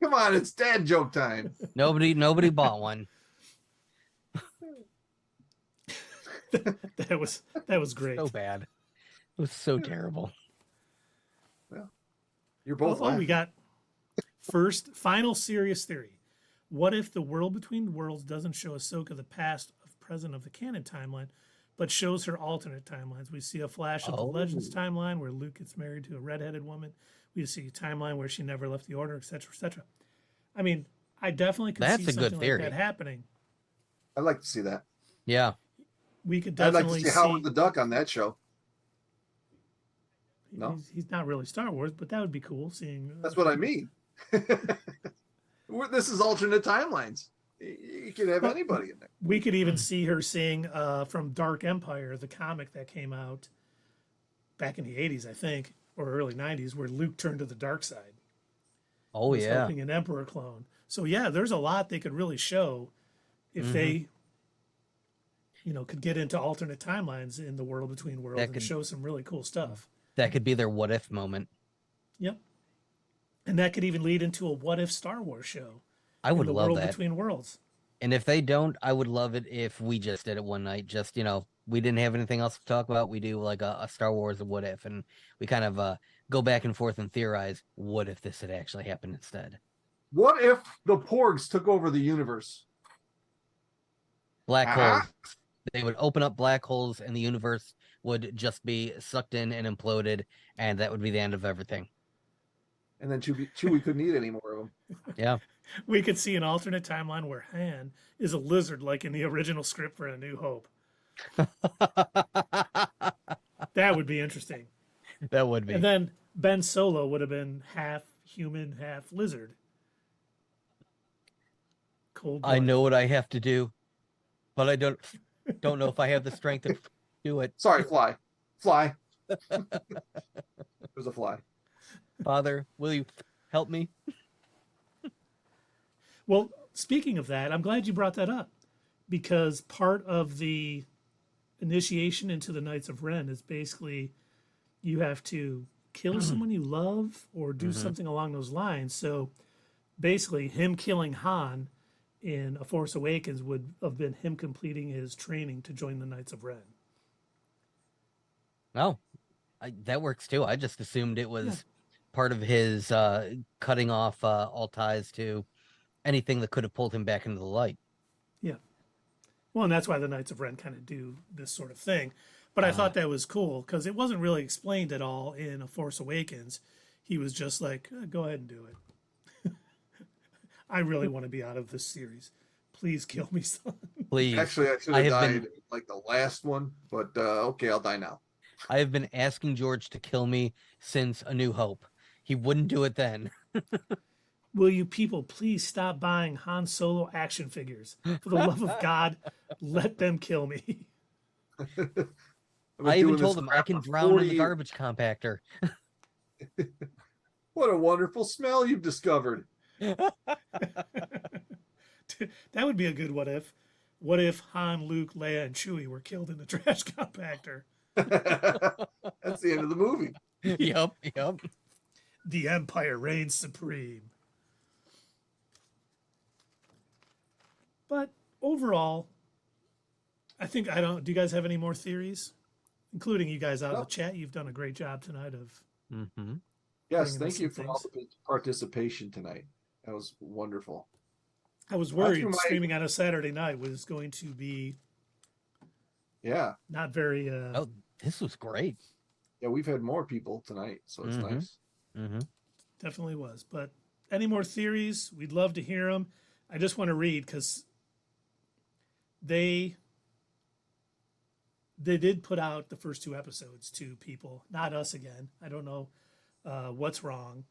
C: Come on, it's dad joke time.
B: Nobody bought one.
A: that was great.
B: So bad. It was so terrible.
C: Well, you're both.
A: We got final serious theory. What if the world between worlds doesn't show Ahsoka the past of present of the canon timeline, but shows her alternate timelines? We see a flash of the Legends timeline where Luke gets married to a redheaded woman. We see a timeline where she never left the Order, etc., etc. I mean, I definitely could see something like that happening.
C: I'd like to see that.
B: Yeah.
A: We could definitely
C: I'd like to see Howard the Duck on that show. No?
A: He's not really Star Wars, but that would be cool seeing.
C: That's what I mean. This is alternate timelines. You could have anybody in there.
A: We could even see her sing from Dark Empire, the comic that came out back in the 80s, I think, or early 90s, where Luke turned to the dark side.
B: Oh, yeah.
A: Helping an Emperor clone. So, yeah, there's a lot they could really show if they, could get into alternate timelines in the world between worlds and show some really cool stuff.
B: That could be their what if moment.
A: Yep. And that could even lead into a what if Star Wars show.
B: I would love
A: world
B: that.
A: Between worlds.
B: And if they don't, I would love it if we just did it one night. Just, we didn't have anything else to talk about. We do like a Star Wars what if, and we kind of go back and forth and theorize, what if this had actually happened instead?
C: What if the Porgs took over the universe?
B: Black holes. They would open up black holes and the universe would just be sucked in and imploded, and that would be the end of everything.
C: And then Chewie couldn't eat any more of them.
B: Yeah.
A: We could see an alternate timeline where Han is a lizard like in the original script for A New Hope. That would be interesting.
B: That would be.
A: And then Ben Solo would have been half human, half lizard. Cold-blooded.
B: I know what I have to do, but I don't know if I have the strength to do it.
C: Sorry, fly. It was a fly.
B: Father, will you help me?
A: Well, speaking of that, I'm glad you brought that up, because part of the initiation into the Knights of Ren is basically you have to kill someone you love or do something along those lines. So basically him killing Han in A Force Awakens would have been him completing his training to join the Knights of Ren.
B: Oh, that works too. I just assumed it was part of his cutting off all ties to anything that could have pulled him back into the light.
A: Yeah. Well, and that's why the Knights of Ren kind of do this sort of thing. But I thought that was cool because it wasn't really explained at all in A Force Awakens. He was just like, go ahead and do it. I really want to be out of this series. Please kill me, son.
B: Please.
C: Actually, I should have died like the last one, but okay, I'll die now.
B: I have been asking George to kill me since A New Hope. He wouldn't do it then.
A: Will you people please stop buying Han Solo action figures? For the love of God, let them kill me.
B: I even told him I can drown in the garbage compactor.
C: What a wonderful smell you've discovered.
A: That would be a good what if. What if Han, Luke, Leia, and Chewie were killed in the trash compactor?
C: That's the end of the movie.
B: Yep.
A: The Empire reigns supreme. But overall, do you guys have any more theories? Including you guys out in the chat. You've done a great job tonight of.
B: Mm-hmm.
C: Yes, thank you for all the participation tonight. That was wonderful.
A: I was worried streaming on a Saturday night was going to be not very
B: this was great.
C: Yeah, we've had more people tonight, so it's nice.
B: Mm-hmm.
A: Definitely was. But any more theories? We'd love to hear them. I just want to read because they did put out the first 2 episodes to people, not us again. I don't know what's wrong.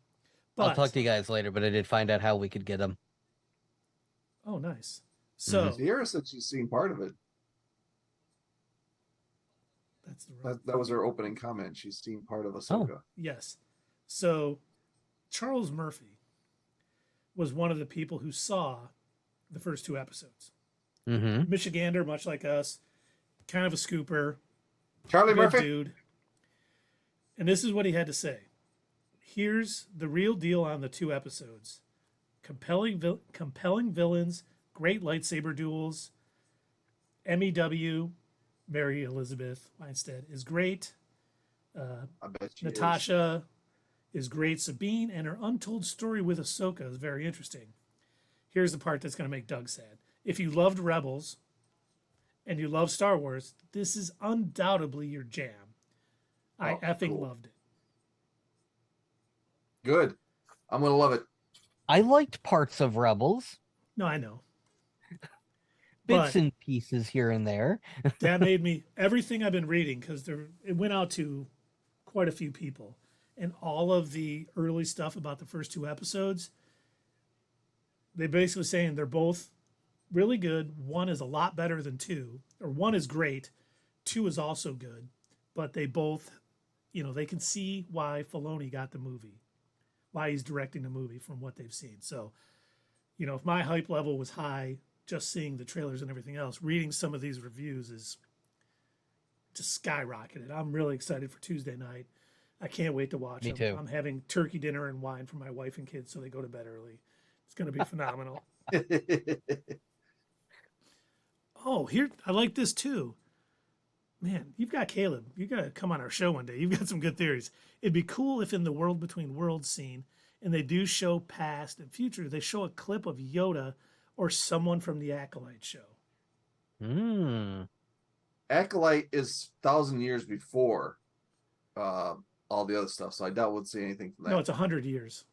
A: But
B: I'll talk to you guys later, but I did find out how we could get them.
A: Oh, nice. So
C: Hera said she's seen part of it. That was her opening comment. She's seen part of Ahsoka.
A: Yes. So Charles Murphy was one of the people who saw the first 2 episodes.
B: Mm-hmm.
A: Michigander, much like us, kind of a scooper.
C: Charlie Murphy.
A: Dude. And this is what he had to say. Here's the real deal on the 2 episodes. Compelling villains, great lightsaber duels. MEW, Mary Elizabeth Winstead, is great.
C: I bet she
A: Natasha is great. Sabine and her untold story with Ahsoka is very interesting. Here's the part that's going to make Doug sad. If you loved Rebels and you love Star Wars, this is undoubtedly your jam. I effing loved it.
C: Good. I'm going to love it.
B: I liked parts of Rebels.
A: No, I know.
B: Bits and pieces here and there.
A: That made me, everything I've been reading, because it went out to quite a few people. And all of the early stuff about the first 2 episodes, they're basically saying they're both really good. 1 is a lot better than 2, or 1 is great. 2 is also good, but they both, they can see why Filoni got the movie, why he's directing the movie from what they've seen. So, if my hype level was high, just seeing the trailers and everything else, reading some of these reviews is just skyrocketed. I'm really excited for Tuesday night. I can't wait to watch them.
B: Too.
A: I'm having turkey dinner and wine for my wife and kids so they go to bed early. It's going to be phenomenal. Oh, here, I like this too. Man, you've got Caleb. You got to come on our show one day. You've got some good theories. It'd be cool if in the World Between Worlds scene, and they do show past and future, they show a clip of Yoda or someone from the Acolyte show.
C: Acolyte is 1,000 years before all the other stuff, so I doubt we'll see anything from that.
A: No, it's 100 years.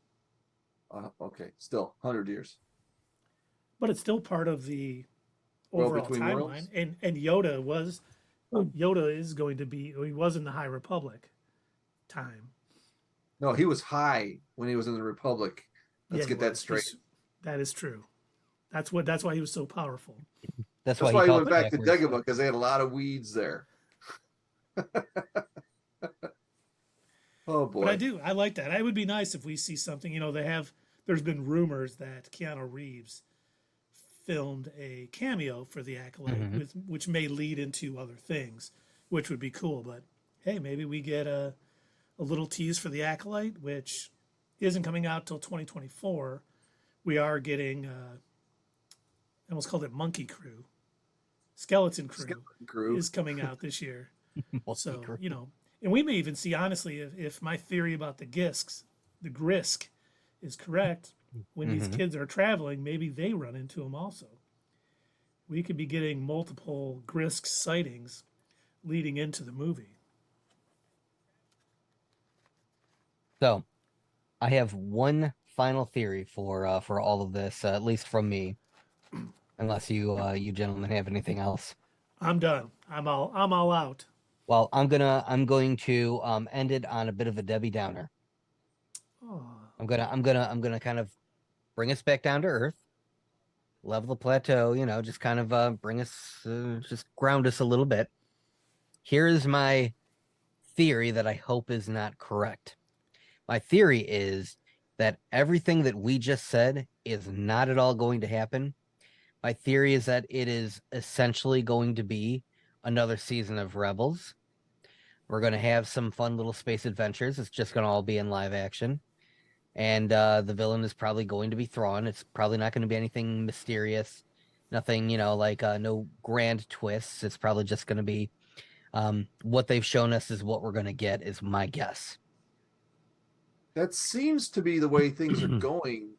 C: Okay, still 100 years.
A: But it's still part of the overall timeline.
C: Worlds?
A: And Yoda is going to be, he was in the High Republic time.
C: No, he was high when he was in the Republic. Let's get that straight.
A: That is true. That's why he was so powerful.
B: That's
C: why
B: he
C: went back
B: backwards.
C: to Dagobah, because they had a lot of weeds there. Oh boy.
A: But I like that. It would be nice if we see something, there's been rumors that Keanu Reeves filmed a cameo for the Acolyte, which may lead into other things, which would be cool. But hey, maybe we get a little tease for the Acolyte, which isn't coming out till 2024. We are getting, I almost called it Monkey Crew. Skeleton Crew is coming out this year. So, and we may even see, honestly, if my theory about the Grisk is correct, when these kids are traveling, maybe they run into him also. We could be getting multiple Grisk sightings leading into the movie.
B: So, I have one final theory for all of this, at least from me, unless you gentlemen have anything else.
A: I'm done. I'm all out.
B: Well, I'm going to end it on a bit of a Debbie Downer.
A: Oh,
B: I'm gonna kind of bring us back down to earth, level the plateau, just kind of bring us, just ground us a little bit. Here is my theory that I hope is not correct. My theory is that everything that we just said is not at all going to happen. My theory is that it is essentially going to be another season of Rebels. We're going to have some fun little space adventures. It's just going to all be in live action. And the villain is probably going to be Thrawn. It's probably not going to be anything mysterious, nothing, like no grand twists. It's probably just going to be what they've shown us is what we're going to get, is my guess.
C: That seems to be the way things are going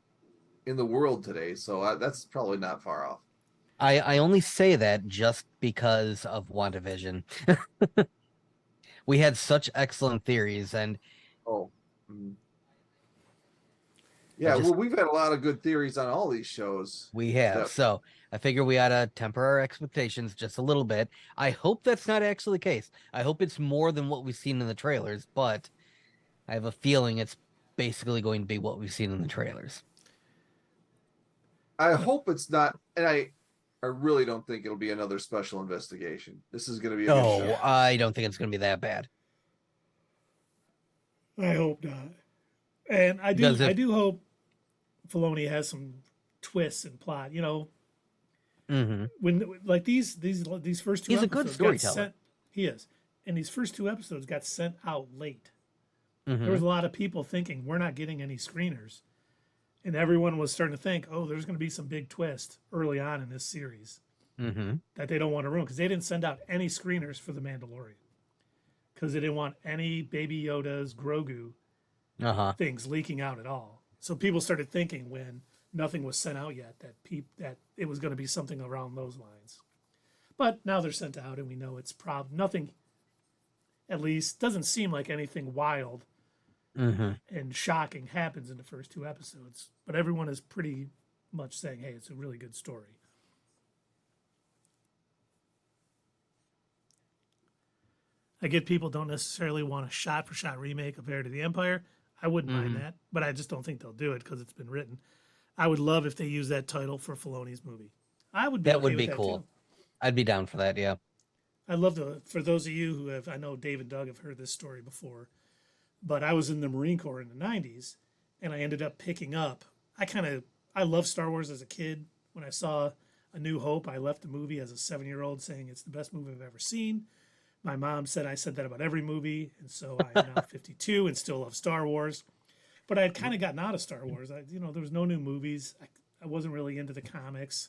C: in the world today. So that's probably not far off.
B: I only say that just because of WandaVision. We had such excellent theories, and
C: yeah, well, we've had a lot of good theories on all these shows.
B: We have. So I figure we ought to temper our expectations just a little bit. I hope that's not actually the case. I hope it's more than what we've seen in the trailers, but I have a feeling it's basically going to be what we've seen in the trailers.
C: I hope it's not, and I really don't think it'll be another special investigation. This is going to be a good show.
B: I don't think it's going to be that bad.
A: I hope not. And I do hope Filoni has some twists and plot. When like these first two,
B: he's a good storyteller.
A: He is, and these first two episodes got sent out late. There was a lot of people thinking we're not getting any screeners, and everyone was starting to think, oh, there's going to be some big twist early on in this series that they don't want to ruin, because they didn't send out any screeners for The Mandalorian because they didn't want any Baby Yoda's, Grogu things leaking out at all. So people started thinking when nothing was sent out yet that it was going to be something around those lines. But now they're sent out, and we know it's nothing. At least doesn't seem like anything wild and shocking happens in the first two episodes. But everyone is pretty much saying, "Hey, it's a really good story." I get people don't necessarily want a shot-for-shot remake of Heir to the Empire. I wouldn't mind that, but I just don't think they'll do it because it's been written. I would love if they use that title for Filoni's movie. I would be.
B: That
A: okay
B: would
A: with
B: be
A: that
B: cool.
A: Too.
B: I'd be down for that. Yeah.
A: I'd love to. For those of you who have, I know Dave and Doug have heard this story before, but I was in the Marine Corps in the '90s, and I ended up picking up. I loved Star Wars as a kid. When I saw A New Hope, I left the movie as a 7-year-old saying it's the best movie I've ever seen. My mom said I said that about every movie, and so I'm now 52 and still love Star Wars. But I had kind of gotten out of Star Wars. There was no new movies. I wasn't really into the comics.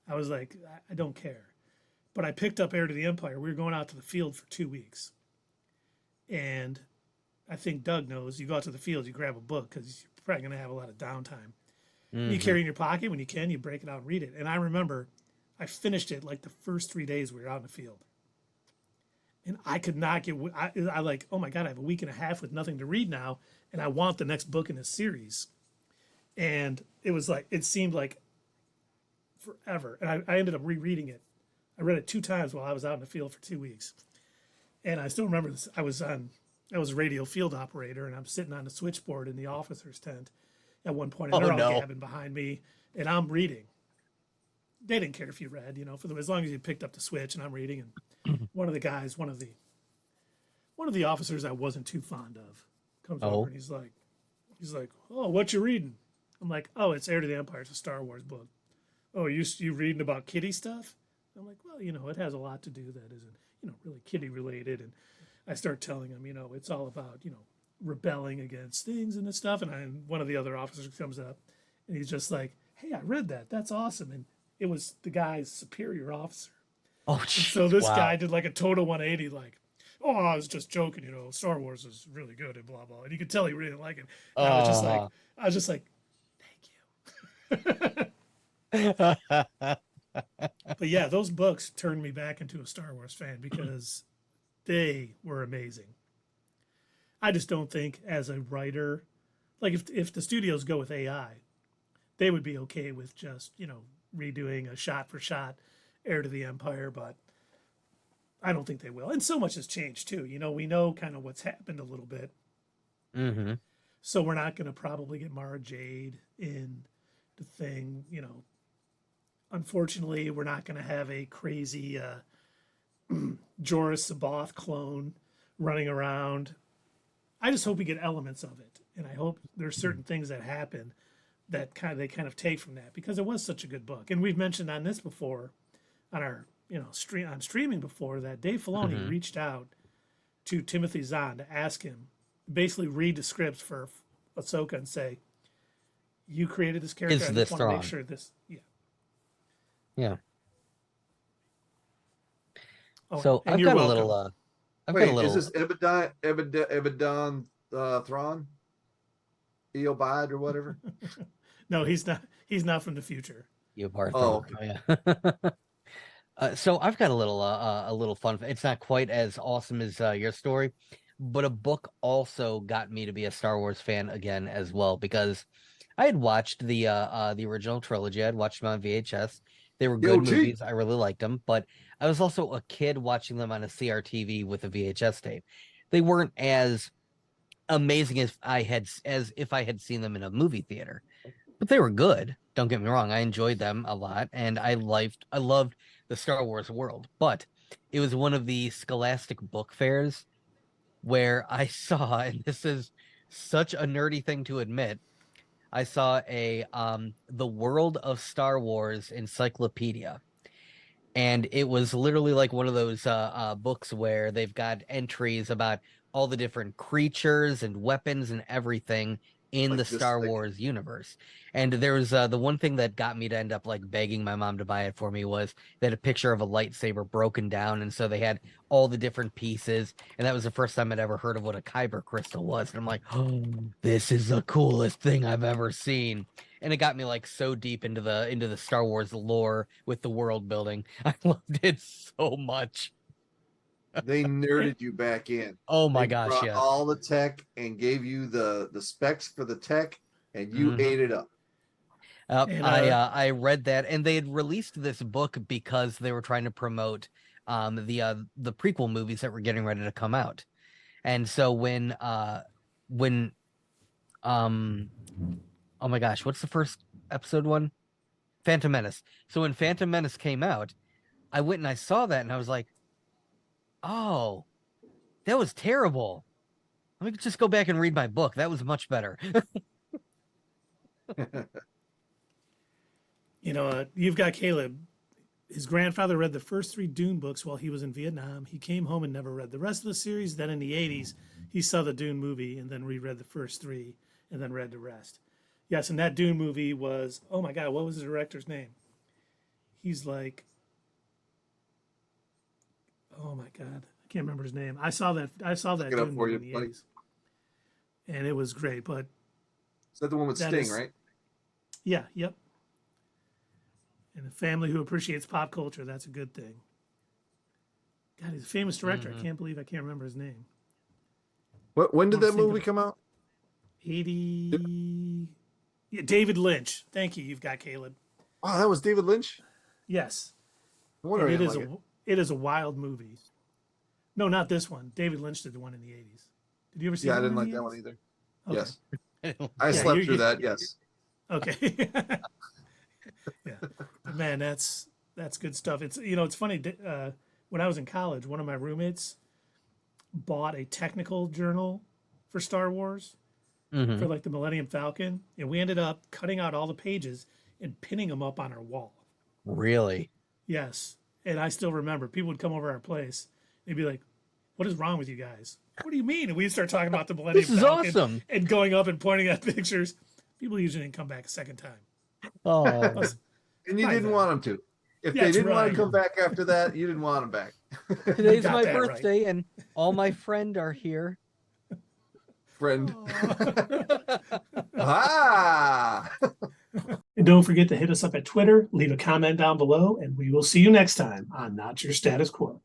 A: I was like, I don't care. But I picked up Heir to the Empire. We were going out to the field for 2 weeks. And I think Doug knows, you go out to the field, you grab a book because you're probably going to have a lot of downtime. You carry it in your pocket. When you can, you break it out and read it. And I remember I finished it like the first 3 days we were out in the field. And I could not get, I like, oh my God, I have a week and a half with nothing to read now. And I want the next book in this series. And it was like, it seemed like forever. And I ended up rereading it. I read it 2 times while I was out in the field for 2 weeks. And I still remember this. I was a radio field operator, and I'm sitting on the switchboard in the officer's tent at one point, and they're all gabbing behind me, and I'm reading. They didn't care if you read, for them, as long as you picked up the switch, and I'm reading. And one of the guys, one of the officers I wasn't too fond of, comes over and he's like, oh, what you reading? I'm like, oh, it's Heir to the Empire. It's a Star Wars book. Oh, you reading about kiddie stuff? I'm like, well, it has a lot to do that isn't, really kiddie related. And I start telling him, it's all about, rebelling against things and this stuff. And one of the other officers comes up and he's just like, hey, I read that. That's awesome. And it was the guy's superior officer.
B: Oh,
A: and so this guy did like a total 180, like, oh, I was just joking, Star Wars is really good and blah, blah. And you could tell he really didn't like it. And I was just like, thank you. But yeah, those books turned me back into a Star Wars fan because they were amazing. I just don't think as a writer, like if the studios go with AI, they would be okay with just, redoing a shot for shot Heir to the Empire, but I don't think they will. And so much has changed too. We know kind of what's happened a little bit.
B: Mm-hmm.
A: So we're not going to probably get Mara Jade in the thing. Unfortunately, we're not going to have a crazy Jorah Sabath clone running around. I just hope we get elements of it, and I hope there's certain things that happen that they kind of take from that, because it was such a good book. And we've mentioned on this before, on our streaming before, that Dave Filoni reached out to Timothy Zahn to ask him, basically read the scripts for Ahsoka and say, "You created this character.
B: Is
A: I
B: this
A: just want to make
B: Thrawn?"
A: sure this."
B: Yeah.
A: Oh,
B: So
A: and
B: I've
A: you're
B: got a
A: welcome.
B: little. I've
C: Wait,
B: got a little.
C: is this Ebadon Thrawn? Eobad or whatever?
A: No, he's not. He's not from the future.
B: Eobard
C: Oh,
B: Thrawn. Yeah. So I've got a little fun. It's not quite as awesome as your story, but a book also got me to be a Star Wars fan again as well, because I had watched the original trilogy. I'd watched them on VHS. They were good
C: OG.
B: movies. I really liked them, but I was also a kid watching them on a CRTV with a VHS tape. They weren't as amazing as if I had seen them in a movie theater, but they were good. Don't get me wrong. I enjoyed them a lot, and I loved the Star Wars world. But it was one of the Scholastic book fairs where I saw, and this is such a nerdy thing to admit, I saw a the World of Star Wars encyclopedia. And it was literally like one of those books where they've got entries about all the different creatures and weapons and everything in the
C: Like this
B: Star
C: thing.
B: Wars universe. And there was the one thing that got me to end up like begging my mom to buy it for me was they had a picture of a lightsaber broken down, and so they had all the different pieces, and that was the first time I'd ever heard of what a kyber crystal was. And I'm like, oh, this is the coolest thing I've ever seen. And it got me like so deep into the Star Wars lore with the world building. I loved it so much.
C: They nerded you back in.
B: Oh my
C: They
B: gosh,
C: brought
B: yes.
C: all the tech and gave you the specs for the tech, and you
B: Mhm.
C: ate it up.
A: And,
B: I read that, and they had released this book because they were trying to promote the prequel movies that were getting ready to come out. And so when oh my gosh, what's the first episode one? Phantom Menace. So when Phantom Menace came out, I went and I saw that, and I was like, oh, that was terrible. Let me just go back and read my book. That was much better.
A: You've got Caleb. His grandfather read the first 3 Dune books while he was in Vietnam. He came home and never read the rest of the series. Then in the 80s, he saw the Dune movie and then reread the first 3 and then read the rest. Yes, and that Dune movie was, oh my God, what was the director's name? He's like, oh my God, I can't remember his name. I saw that
C: Look it up
A: Dune
C: for
A: movie
C: you,
A: in the
C: buddy.
A: 80s. And it was great, but
C: Is that the one with
A: That
C: Sting,
A: is-
C: right?
A: yeah, yep. And a family who appreciates pop culture, that's a good thing. God, he's a famous director. I can't believe I can't remember his name.
C: When did
A: I'm
C: that
A: thinking-
C: movie come out?
A: 80. Yeah, David Lynch. Thank you. You've got Caleb.
C: Oh, that was David Lynch.
A: Yes.
C: No wonder I
A: And
C: didn't like it.
A: it is a wild movie. No, not this one. David Lynch did the one in the 80s. Did you ever see
C: Yeah, I
A: the
C: didn't
A: one
C: like
A: in the
C: that one
A: 80s?
C: either.
A: Okay.
C: Yes, I
A: Yeah,
C: slept
A: you-
C: through that. Yes.
A: Okay. Yeah. But man, that's good stuff. It's funny. When I was in college, one of my roommates bought a technical journal for Star Wars
B: Mhm.
A: for like the Millennium Falcon, and we ended up cutting out all the pages and pinning them up on our wall.
B: Really?
A: Yes. And I still remember people would come over our place. They'd be like, "What is wrong with you guys? What do you mean?" And we'd start talking about the Millennium
B: This is
A: Falcon
B: awesome.
A: and going up and pointing at pictures. People usually didn't come back a second time.
B: Oh,
C: And you
A: Right
C: didn't
A: then.
C: want them to. If
A: Yeah,
C: they
A: that's
C: didn't want
A: right.
C: to come back after that, you didn't want them back.
B: today's
A: got
B: my
A: that right.
B: birthday, and all my friend are here.
C: Friend.
A: Aw.
C: Ah!
A: And don't forget to hit us up at Twitter, leave a comment down below, and we will see you next time on Not Your Status Quo.